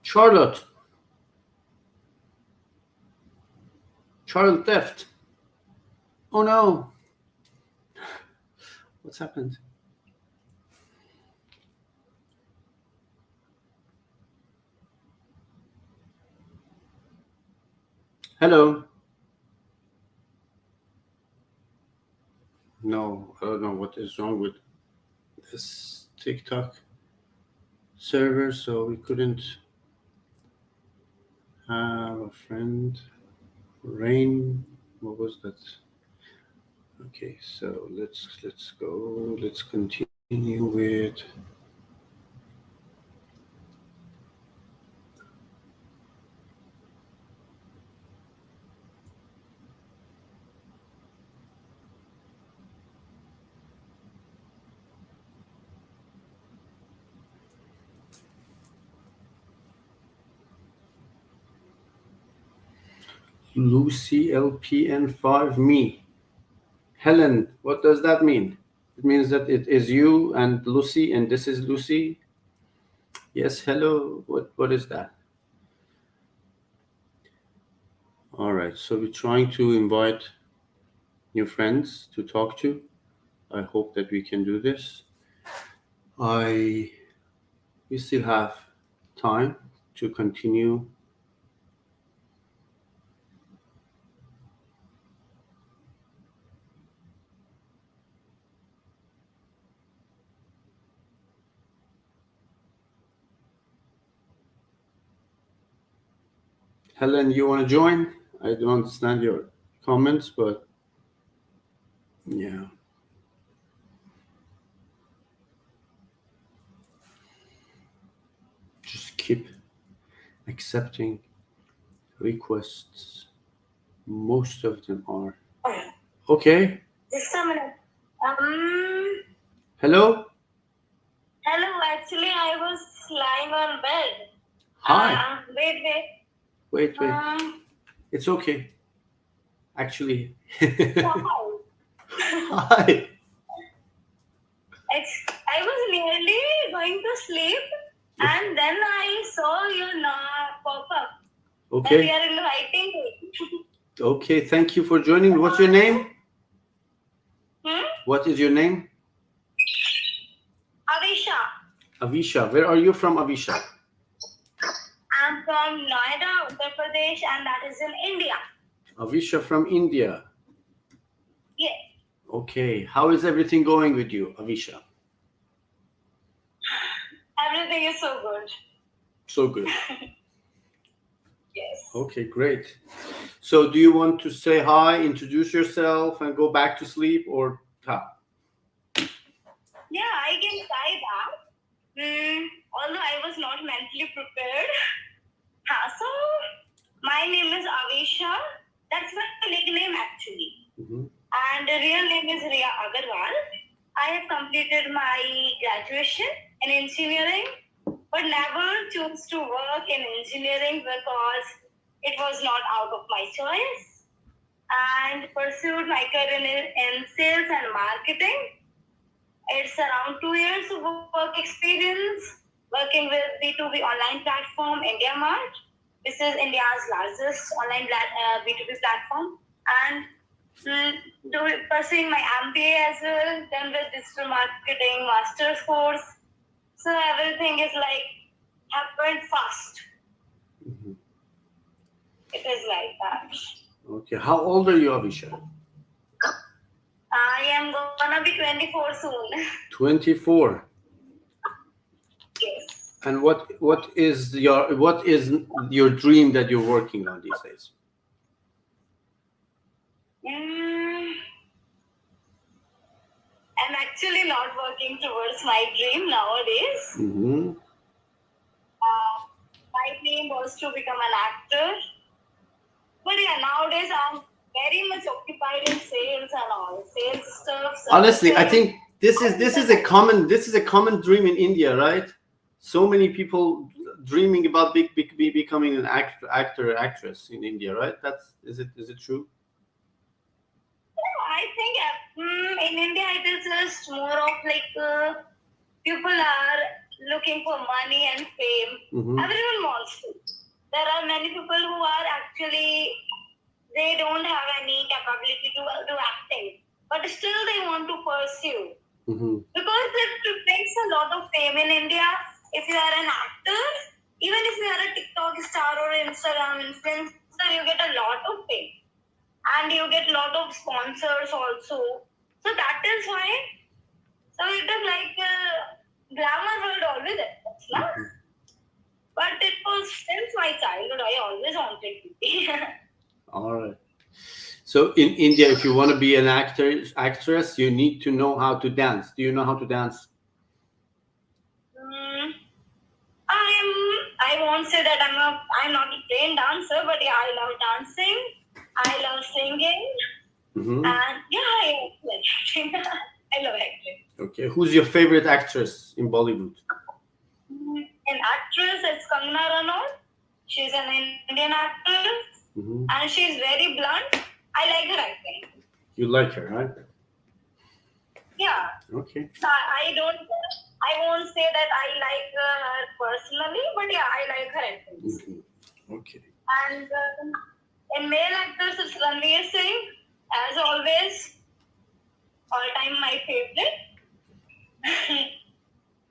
Charlotte? Charlotte left. Oh no. What's happened? Hello? No, I don't know what is wrong with this TikTok server, so we couldn't have a friend. Rain, what was that? Okay, so let's go. Let's continue with Lucy LPN5 me. Helen, what does that mean? It means that it is you and Lucy, and this is Lucy. Yes, hello. What is that? All right, so we're trying to invite new friends to talk to. I hope that we can do this. We still have time to continue. Helen, you want to join? I don't understand your comments, but yeah. Just keep accepting requests. Most of them are. Okay. Just a minute. Hello? Hello, actually, I was lying on bed. Hi. Wait. Wait. It's okay. Actually. Hi. I was nearly going to sleep, and then I saw your pop up. Okay. And we are inviting you. Okay, thank you for joining. What's your name? What is your name? Avisha. Avisha. Where are you from, Avisha? I'm from Noida, Uttar Pradesh, and that is in India. Avisha from India. Yes. Okay. How is everything going with you, Avisha? Everything is so good. So good. Yes. Okay, great. So do you want to say hi, introduce yourself, and go back to sleep, or how? Yeah, I can try that. Although I was not mentally prepared. So, my name is Avisha. That's my nickname actually. Mhm. And the real name is Riya Agarwal. I have completed my graduation in engineering, but never chose to work in engineering because it was not out of my choice. And pursued my career in sales and marketing. It's around 2 years of work experience working with B2B online platform IndiaMart. This is India's largest online B2B platform. And pursuing my MBA as well, then with digital marketing master's course. So everything is like happened fast. Mhm. It is like that. Okay, how old are you, Avisha? I am gonna be 24 soon. 24. Yes. And what is your dream that you're working on these days? Mm, I'm actually not working towards my dream nowadays. Mm-hmm. My dream was to become an actor. But yeah, nowadays I'm very much occupied in sales and all. Sales stuff. Honestly, I servicing. think this is a common dream in India, right? So many people dreaming about becoming an actor or actress in India, right? Is it true? I think in India it is just more of like people are looking for money and fame. Mm-hmm. Everyone wants to. There are many people who are actually they don't have any capability to do acting, but still they want to pursue Mm-hmm. because it brings a lot of fame in India. If you are an actor, even if you are a TikTok star or Instagram influencer, you get a lot of fame and you get a lot of sponsors also. So that is why. So it is like glamour world always exists, no? But it was since my childhood I always wanted to be. All right. So in India, if you want to be an actress, you need to know how to dance. Do you know how to dance? Mm, I won't say that I'm not a trained dancer, but yeah, I love dancing. I love singing, Mm-hmm. and yeah, I love acting. I love acting. Okay. Who's your favorite actress in Bollywood? An actress, it's Kangana Ranaut. She's an Indian actress, Mm-hmm. and she's very blunt. I like her acting. You like her, right? Yeah. Okay. I won't say that I like her personally, but yeah, I like her acting. Mm-hmm. Okay. And in male actors, it's Ranveer Singh, as always, all time my favorite.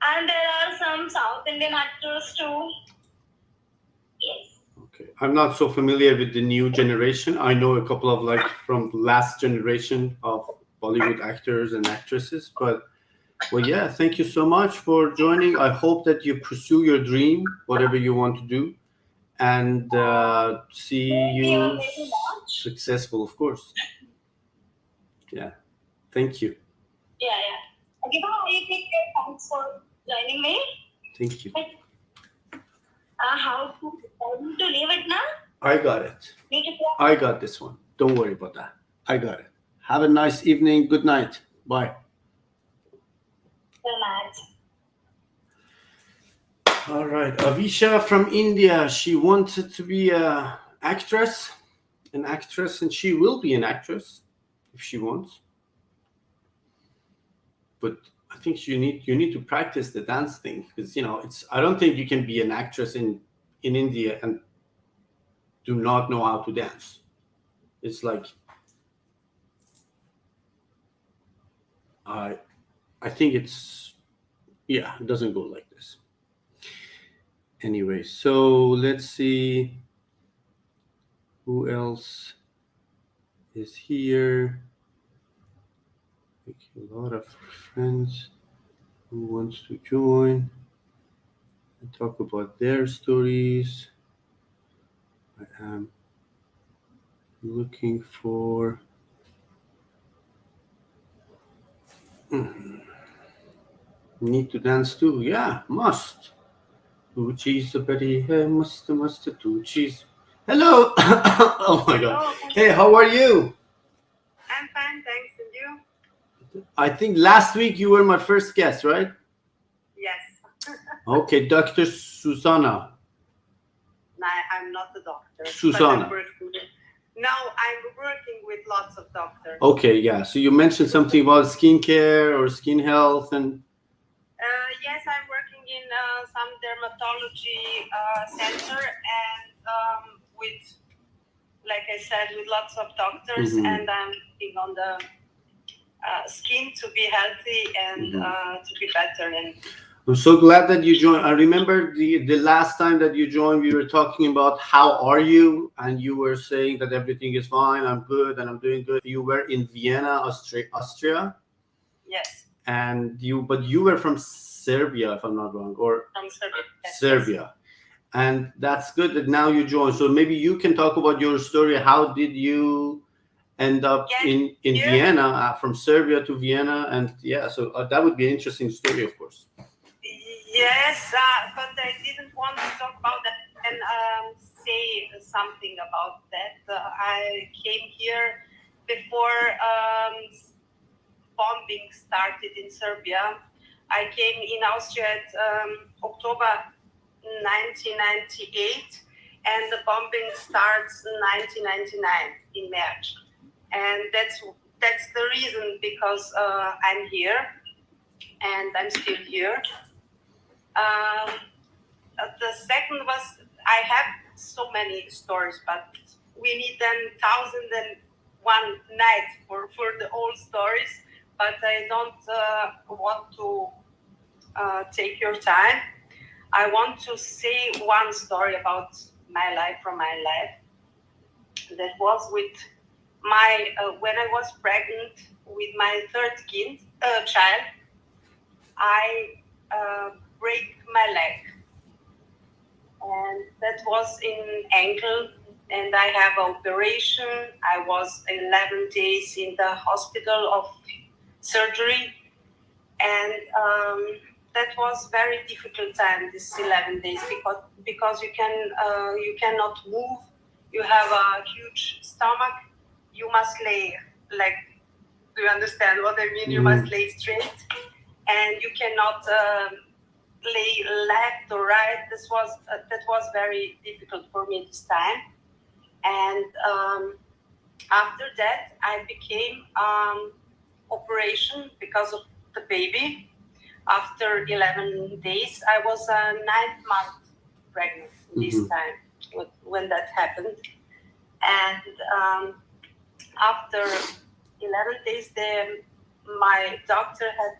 And there are some South Indian actors too. Yes. Okay. I'm not so familiar with the new generation. I know a couple of like from the last generation of Bollywood actors and actresses, but well, yeah, thank you so much for joining. I hope that you pursue your dream, whatever you want to do, and see Thank you you very much. successful, of course. Yeah. Thank you. Yeah. Okay, bye. Take care. Thanks for joining me. Thank you. How to leave it now? I got it. Need to I got this one. Don't worry about that. I got it. Have a nice evening. Good night. Bye. Good night. All right. Avisha from India. She wanted to be an actress, and she will be an actress if she wants. But I think you need to practice the dance thing because it's. I don't think you can be an actress in India and do not know how to dance. It's like I I think it's it doesn't go like this. Anyway, so let's see who else is here. A lot of friends who wants to join and talk about their stories. I am looking for. Need to dance too? Yeah, must. Two cheese, buddy. Hey, must, two cheese. Hello. Oh my God. Hello. Hey, how are you? I'm fine, thanks. And you? I think last week you were my first guest, right? Yes. Okay, Dr. Susanna. No, I'm not a doctor. Susanna. I'm working with lots of doctors. Okay, yeah. So you mentioned something about skincare or skin health and. Yes, I'm working in some dermatology center and with, like I said, with lots of doctors, and I'm working on the skin to be healthy and to be better. And I'm so glad that you joined. I remember the last time that you joined, we were talking about how are you, and you were saying that everything is fine, I'm good, and I'm doing good. You were in Vienna, Austria. Yes. But you were from Serbia, if I'm not wrong, or from Serbia. Yes, Serbia. Yes. And that's good that now you joined. So maybe you can talk about your story. How did you end up in Vienna, from Serbia to Vienna? And yeah, so that would be an interesting story, of course. Yes, but I didn't want to talk about that and say something about that. I came here before bombing started in Serbia. I came in Austria at October 1998, and the bombing starts in 1999 in March. And that's the reason, because I'm here, and I'm still here. The second was, I have so many stories, but we need 1,001 nights for the old stories, but I don't want to take your time. I want to say one story about my life, from my life. That was with my, when I was pregnant with my third child, I break my leg. And that was in ankle, and I have an operation. I was 11 days in the hospital of surgery, and that was very difficult time, this 11 days, because you cannot move. You have a huge stomach. You must lay, like, do you understand what I mean? You must lay straight, and you cannot lay left or right. That was very difficult for me this time. And after that, I became operation because of the baby. After 11 days, I was 9th month pregnant this time when that happened. And after 11 days, my doctor had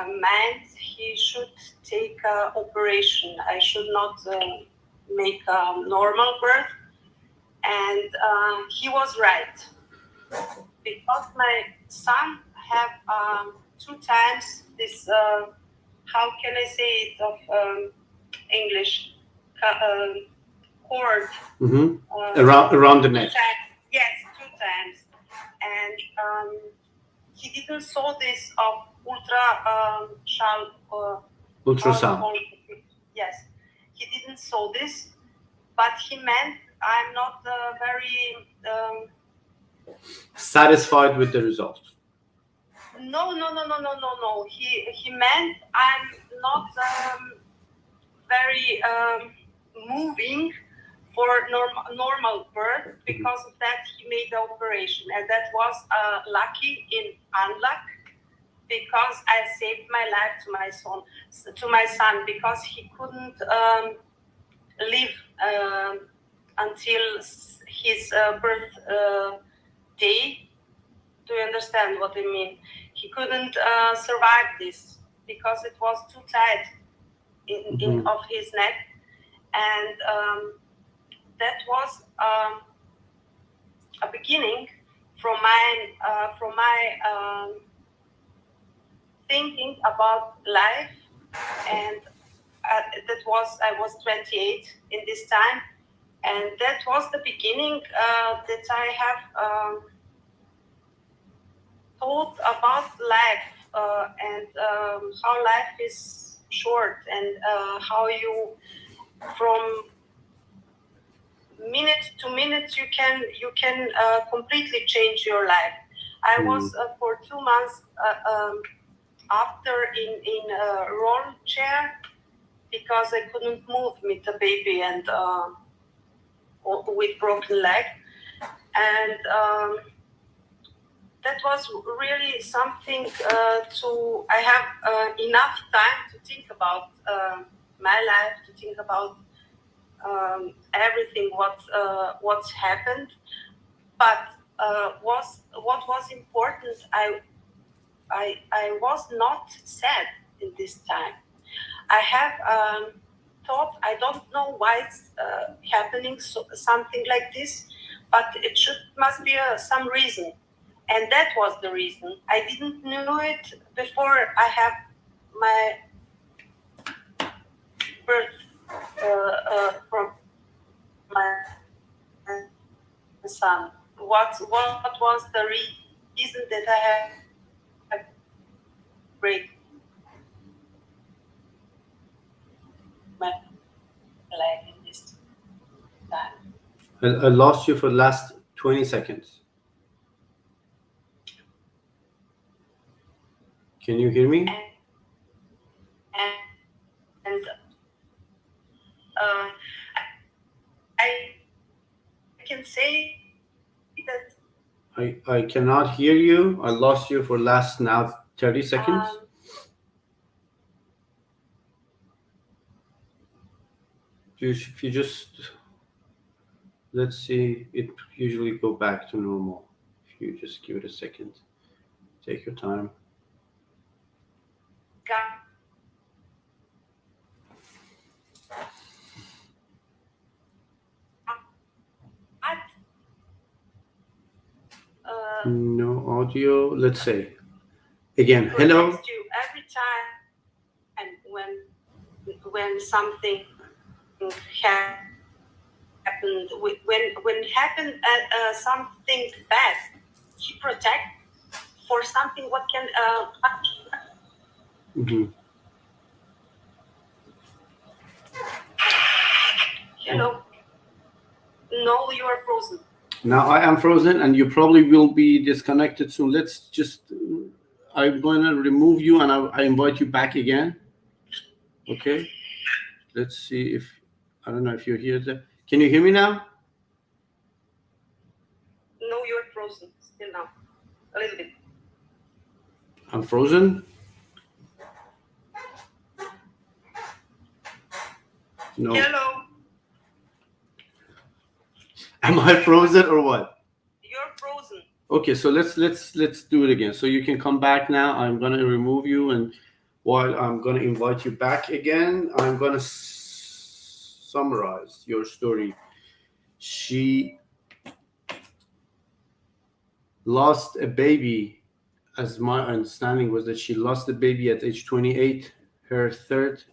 meant he should take operation. I should not make a normal birth. And he was right. Because my son have 2 times this, how can I say it of English, cord. Around the neck. Yes, 2 times. And he didn't saw this of ultrasound. Yes, he didn't saw this, but he meant I'm not very satisfied with the result. No. He meant I'm not very moving for normal birth. Because of that, he made the operation, and that was lucky in unluck, because I saved my life to my son, because he couldn't live until his birth day. Do you understand what I mean? He couldn't survive this because it was too tight in of his neck, and that was a beginning from my thinking about life, and I was 28 in this time, And that was the beginning that I have thought about life and how life is short, and how you, from minute to minute, you can completely change your life. I was for 2 months after in a roll chair because I couldn't move with the baby and with broken leg, and that was really something to. I have enough time to think about my life, to think about everything what's happened. But what was important, I was not sad in this time. I have thought, I don't know why it's happening, something like this, but it must be some reason, and that was the reason. I didn't know it before I have my birth from my son. What was the reason that I have break my leg in this time? I lost you for the last 20 seconds. Can you hear me? And I can say that I cannot hear you. I lost you for last now 30 seconds. If you just, let's see, it usually go back to normal. If you just give it a second, take your time. No audio. Let's say again. Hello. You every time, and when something happened, when happened something bad, he protect for something what can. Hello. No, you are frozen. Now I am frozen, and you probably will be disconnected soon. Let's just. I'm going to remove you, and I invite you back again. Okay. Let's see if I don't know if you're here. Can you hear me now? No, you're frozen still now. A little bit. I'm frozen. No. Hello. Am I frozen or what? You're frozen. Okay, so let's do it again. So you can come back now. I'm gonna remove you, and while I'm gonna invite you back again, I'm gonna summarize your story. She lost a baby, as my understanding was that she lost a baby at age 28. Her third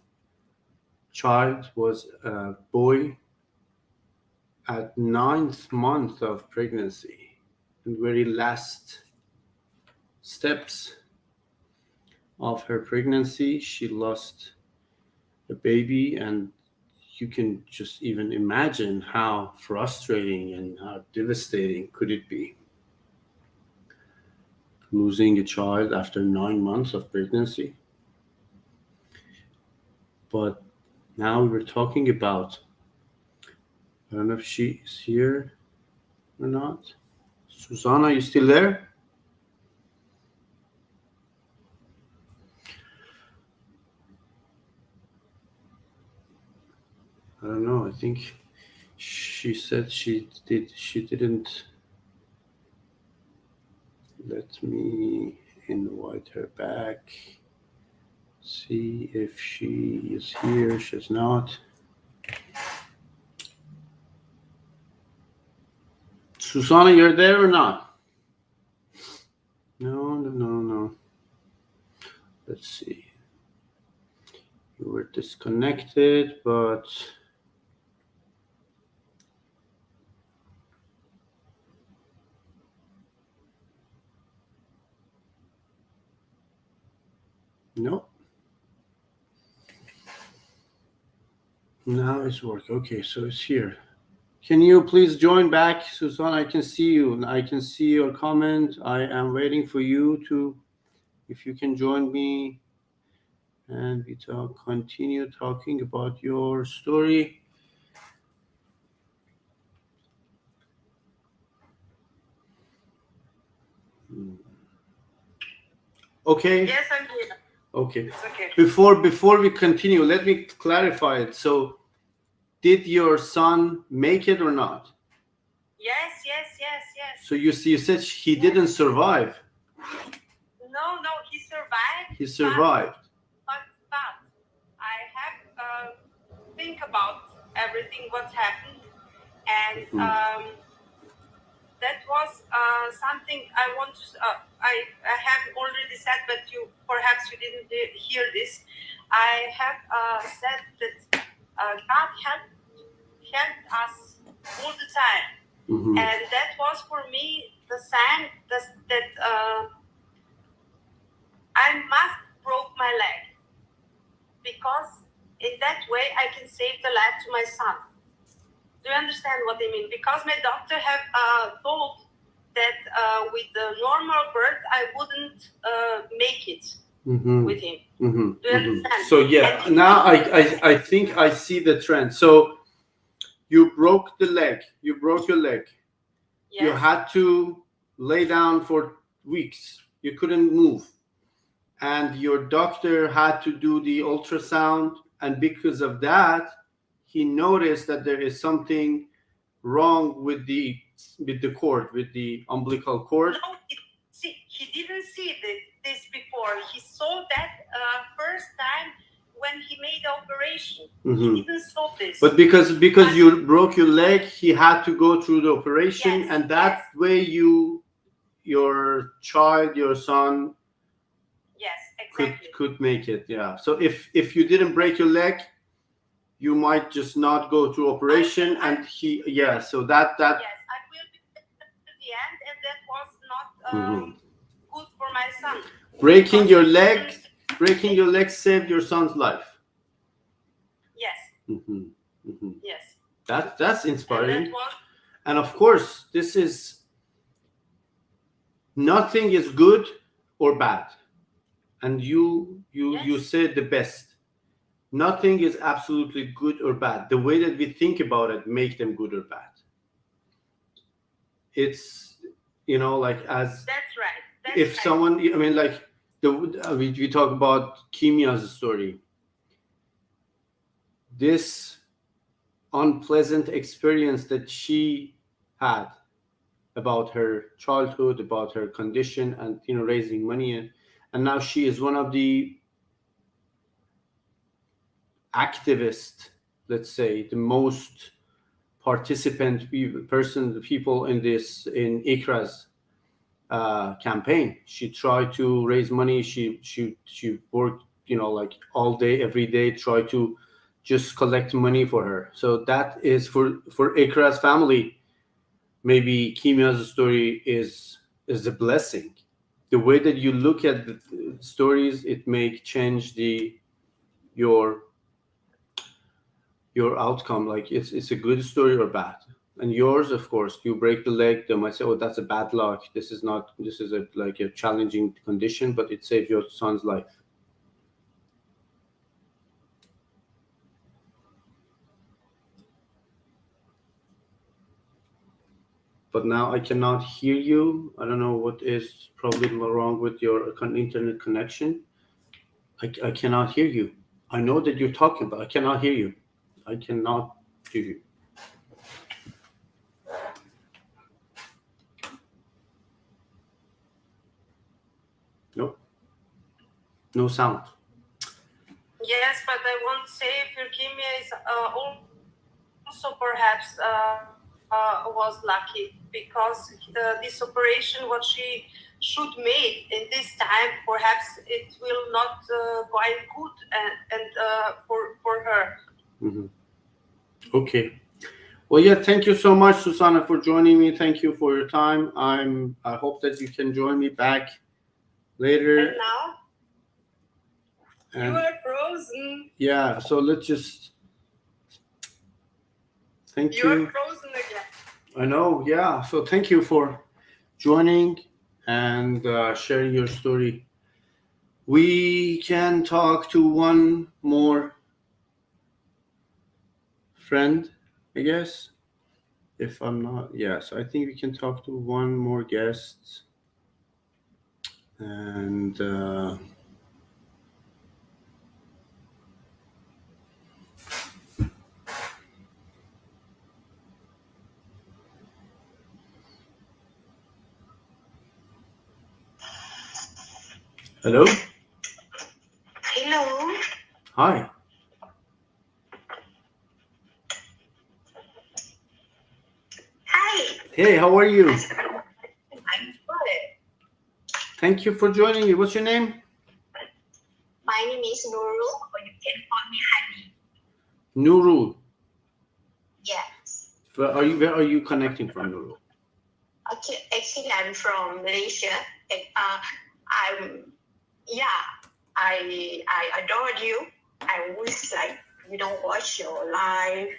child was a boy at 9th month of pregnancy. And very last steps of her pregnancy, she lost a baby, and you can just even imagine how frustrating and how devastating could it be losing a child after 9 months of pregnancy. But now we're talking about, I don't know if she is here or not. Susanna, you still there? I don't know. I think she said she didn't let me invite her back. See if she is here. She's not. Susanna, you're there or not? No. Let's see. You were disconnected, but No. Now it's work. Okay, so it's here. Can you please join back, Susan? I can see you. I can see your comment. I am waiting for you to, if you can join me, and we continue talking about your story. Okay. Yes, I'm here. Okay. It's okay. Before we continue, let me clarify it. So, did your son make it or not? Yes. So you said he didn't survive. No, he survived. He survived. But I have think about everything what happened, and that was something I want to. I have already said, but perhaps you didn't hear this. I have said that God helped us all the time, and that was for me the sign that I must broke my leg, because in that way I can save the life to my son. Do you understand what I mean? Because my doctor have told that with the normal birth I wouldn't make it with him. Do you understand? So yeah, now I think I see the trend. So you broke the leg. You broke your leg. Yes. You had to lay down for weeks. You couldn't move. And your doctor had to do the ultrasound. And because of that, he noticed that there is something wrong with the cord, with the umbilical cord. No, he didn't see this before. He saw that first time when he made the operation. He didn't saw this. But because you broke your leg, he had to go through the operation, yes, and that way your child, your son, yes, exactly, could make it. Yeah. So if you didn't break your leg, you might just not go through operation, and he. So that. Yes, I will be at the end, and that was not good for my son. Breaking your leg saved your son's life. Yes. Yes. That's inspiring. And, and of course, this is nothing is good or bad, and you said the best. Nothing is absolutely good or bad. The way that we think about it make them good or bad. It's like as that's right. If someone, I mean, like we talk about Kimia's story. This unpleasant experience that she had about her childhood, about her condition, and raising money, and now she is one of the activists, let's say, the most participant people in Ikra's campaign. She tried to raise money. She worked, like all day, every day, try to just collect money for her. So that is for Ikra's family. Maybe Kimia's story is a blessing. The way that you look at the stories, it may change your outcome. Like it's a good story or bad. And yours, of course, you break the leg, they might say, oh, that's a bad luck. This is a challenging condition, but it saved your son's life. But now I cannot hear you. I don't know what is probably wrong with your internet connection. I cannot hear you. I know that you're talking, but I cannot hear you. I cannot hear you. Nope. No sound. Yes, but I won't say if leukemia is also perhaps was lucky, because this operation, what she should make in this time, perhaps it will not going good and for her. Okay. Well, yeah, thank you so much, Susanna, for joining me. Thank you for your time. I hope that you can join me back later. And now? And are frozen. yeah, so let's just thank You you. are frozen again. I know, yeah. So thank you for joining and sharing your story. We can talk to one more friend, I guess. If I'm not, yes, I think we can talk to one more guest. And hello? Hello. Hi. Hi. Hey, how are you? I'm good. Thank you for joining me. What's your name? My name is Nurul, or you can call me Hani. Nurul. Yes. Where are you connecting from, Nurul? Okay, actually, I'm from Malaysia. And, I adored you. I always watch your live,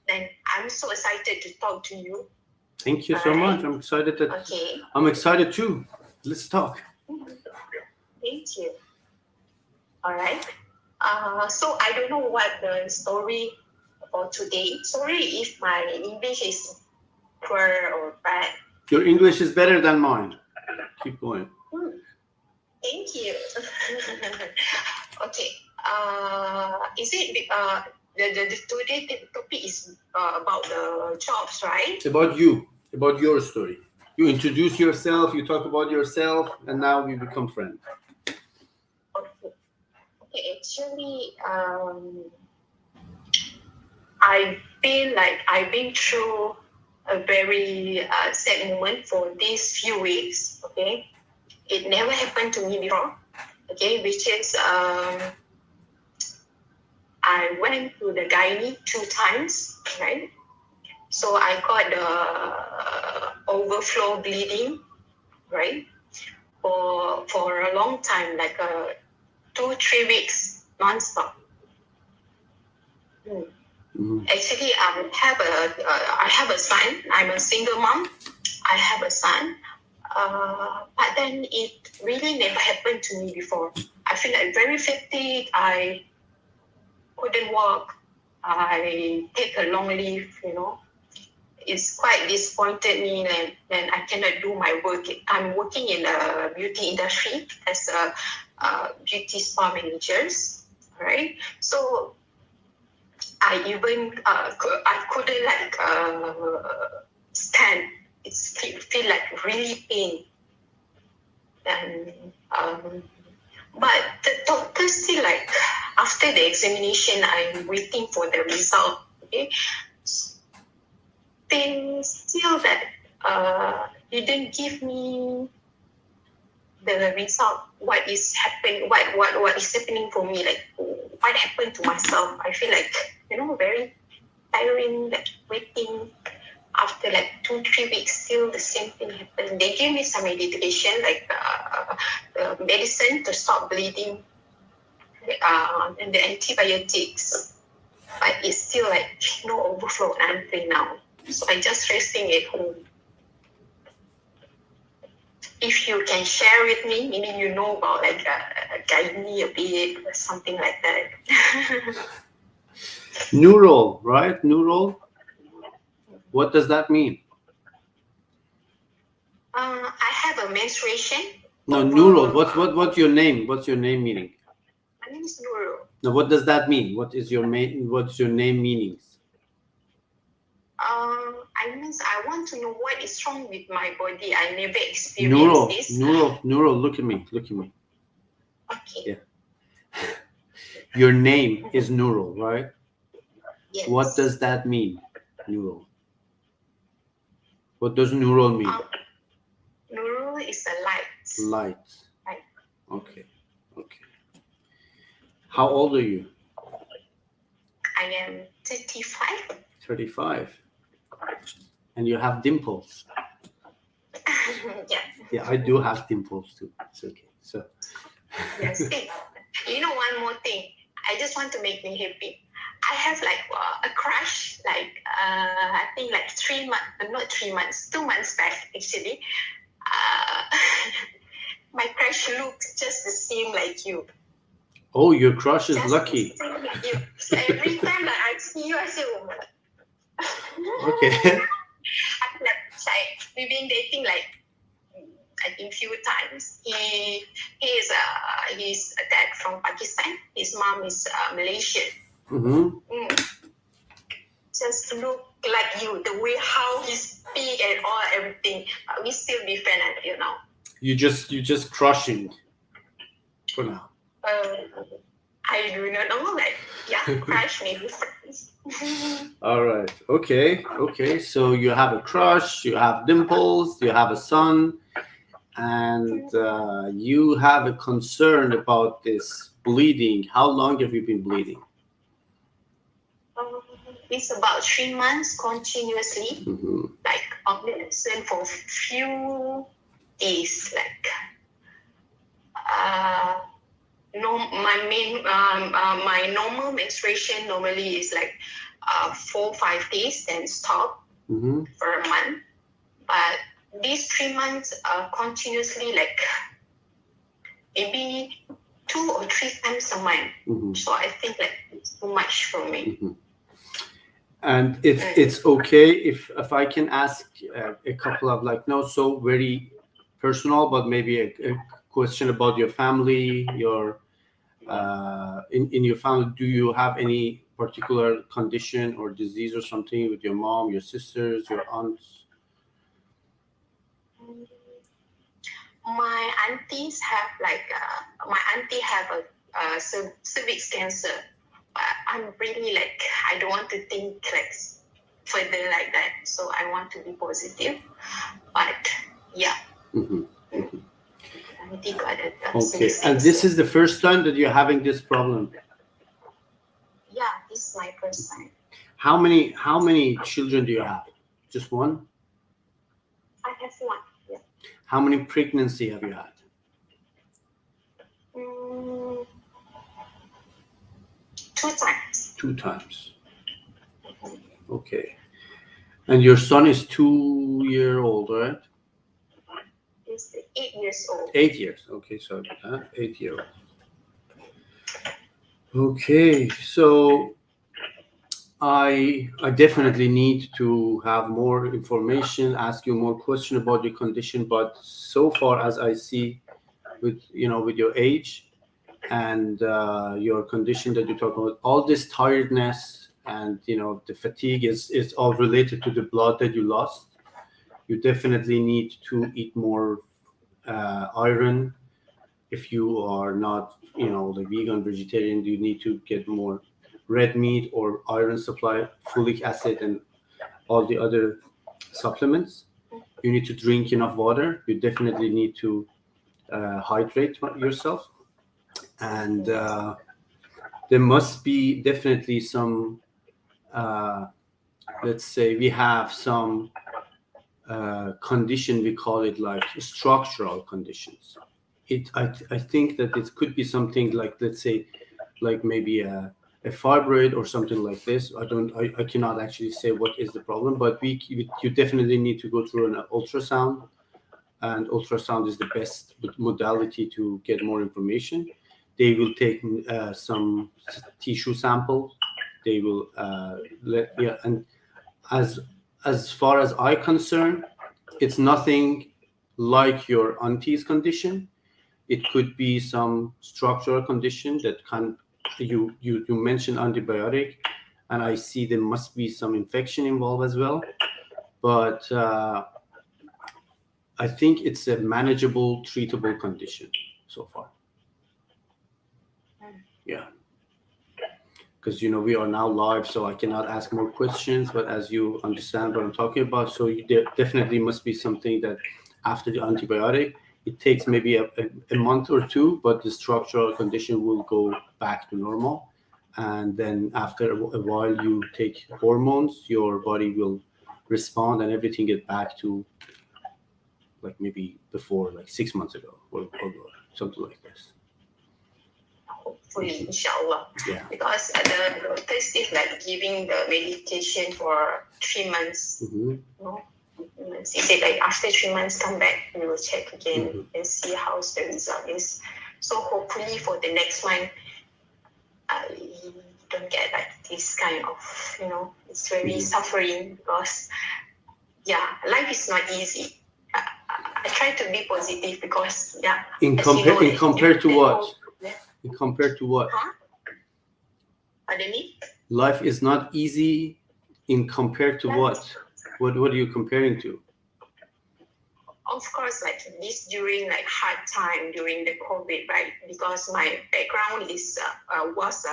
Then I'm so excited to talk to you. Thank you so much. I'm excited that Okay. I'm excited too. Let's talk. Thank you. All right. So I don't know what the story for today. Sorry if my English is poor or bad. Your English is better than mine. Keep going. Thank you. Okay. Is it the today topic is about the jobs, right? It's about you, about your story. You introduce yourself, you talk about yourself, and now we become friends. Okay. Actually, I feel like I've been through a very sad moment for these few weeks. Okay, it never happened to me before. Okay, which is I went to the gynae 2 times, right? So I got the overflow bleeding, right? For a long time, like 2-3 weeks non-stop. Actually, I have a son. I'm a single mom. I have a son. But then it really never happened to me before. I feel like very fatigued. I couldn't walk. I take a long leave, It's quite disappointed me and I cannot do my work. I'm working in the beauty industry as a beauty spa manager, right? So I even I couldn't stand. It feel like really pain. And but the doctor still after the examination, I'm waiting for the result. Okay, they still didn't give me the result. What is happening? What is happening for me? What happened to myself? I feel like very tiring. Waiting after 2-3 weeks, still the same thing happened. They gave me some medication, medicine to stop bleeding, and the antibiotics. But it's still no overflow until now. So I just resting at home. If you can share with me, maybe you know about guide me a bit or something like that. Neural, right? Neural. What does that mean? I have a menstruation. No, neural. What's your name? What's your name meaning? My name is Nurul. Now, what does that mean? What's your name meanings? I want to know what is wrong with my body. I never experienced this. Neural. Look at me. Okay. Yeah. Your name is Neural, right? Yes. What does that mean, Neural? What does Neural mean? Neural is a light. Light. Right. Okay. How old are you? I am 35. 35. And you have dimples. Yeah. Yeah, I do have dimples too. It's okay. So. Yes. One more thing. I just want to make me happy. I have like a crush, like I think like 3 months, not 3 months, 2 months back actually. My crush looks just the same like you. Oh, your crush is Just lucky. the same like you. So every time that I see you, I say, oh my God. Okay. I'm like, we've been dating like I think few times. He's a dad from Pakistan. His mom is Malaysian. Mm-hmm. Just look like you, the way how he speak and all everything. We still be friends until now. You just crushing for now. I do not know, like crush maybe friends. All right. Okay. So you have a crush, you have dimples, you have a son, and you have a concern about this bleeding. How long have you been bleeding? It's about 3 months continuously, like on medicine for few days, like no, my normal menstruation normally is like 4-5 days, then stop for a month. But these 3 months continuously, like maybe 2 or 3 times a month. So I think like it's too much for me. And if it's okay, if I can ask a couple of like no so very personal, but maybe a question about your family, your in your family, do you have any particular condition or disease or something with your mom, your sisters, your aunts? My aunties have like my auntie have a cervix cancer. I'm really like I don't want to think like further like that, so I want to be positive. But yeah. Okay, and this is the first time that you're having this problem? Yeah, this is my first time. How many children do you have? Just one? I have one. Yeah. How many pregnancy have you had? 2 times. 2 times. Okay. And your son is 2-year-old, right? He's 8 years old. 8 years. Okay, so 8-year-old. Okay, so I definitely need to have more information, ask you more questions about your condition. But so far as I see, with your age and your condition that you talk about, all this tiredness and the fatigue is all related to the blood that you lost. You definitely need to eat more iron. If you are not like vegan, vegetarian, you need to get more red meat or iron supply, folic acid, and all the other supplements. You need to drink enough water. You definitely need to hydrate yourself, and there must be definitely some let's say we have some condition, we call it like structural conditions. I think that it could be something like, let's say, like maybe a fibroid or something like this. I cannot actually say what is the problem, but you definitely need to go through an ultrasound, and ultrasound is the best modality to get more information. They will take some tissue sample. They will and as far as I concern, it's nothing like your auntie's condition. It could be some structural condition that you mentioned antibiotic, and I see there must be some infection involved as well. But I think it's a manageable, treatable condition so far. Yeah. Because we are now live, so I cannot ask more questions. But as you understand what I'm talking about, so there definitely must be something that after the antibiotic, it takes maybe a month or 2, but the structural condition will go back to normal. And then after a while, you take hormones, your body will respond, and everything get back to like maybe before, like 6 months ago, or something like this. fully, inshallah. Yeah. Because the test is like giving the medication for 3 months. Mhm. You know? He said like after 3 months come back, we will check again and see how the result is. So hopefully for the next month, I don't get like this kind of, it's very suffering because life is not easy. I try to be positive because compared to what? Huh? Pardon me? Life is not easy in compared to what? What are you comparing to? Of course, like this during like hard time during the COVID, right? Because my background was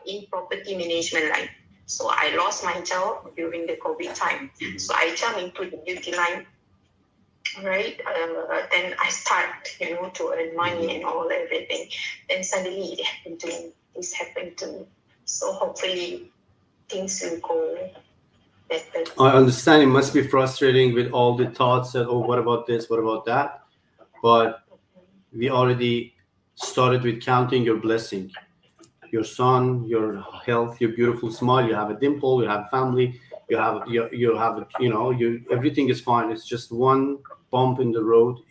in property management line. So I lost my job during the COVID time. So I jumped into the beauty line, right? Then I start, to earn money and everything. Then suddenly this happened to me. So hopefully things will go better. I understand it must be frustrating with all the thoughts that, oh, what about this? What about that? But we already started with counting your blessing. Your son, your health, your beautiful smile, you have a dimple, you have family, everything is fine. It's just one bump in the road.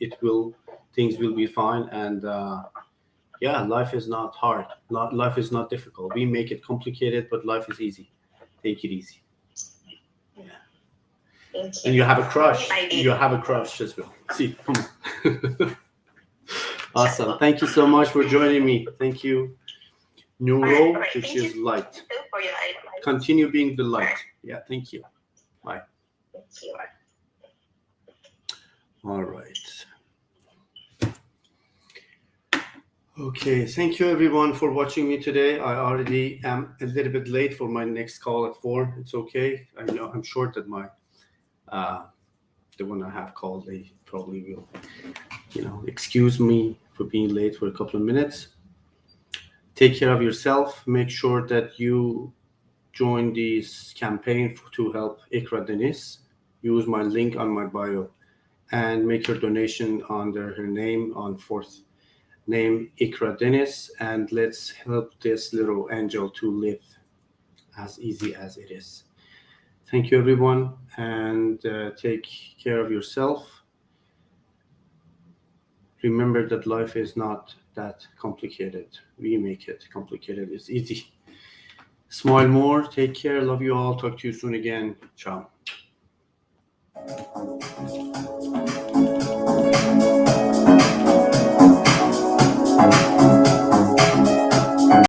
Things will be fine. And life is not hard. Life is not difficult. We make it complicated, but life is easy. Take it easy. And you have a crush. You have a crush as well. See, come on. Awesome. Thank you so much for joining me. Thank you. Nuro, which is light. Continue being the light. Yeah, thank you. Bye. Thank you. All right. Okay, thank you everyone for watching me today. I already am a little bit late for my next call at 4. It's okay. I know I'm sure that the one I have called, they probably will, excuse me for being late for a couple of minutes. Take care of yourself. Make sure that you join this campaign to help Ikra Deniz. Use my link on my bio and make your donation under her name on 4th name, Ikra Deniz, and let's help this little angel to live as easy as it is. Thank you, everyone, and take care of yourself. Remember that life is not that complicated. We make it complicated. It's easy. Smile more. Take care. Love you all. Talk to you soon again. Ciao.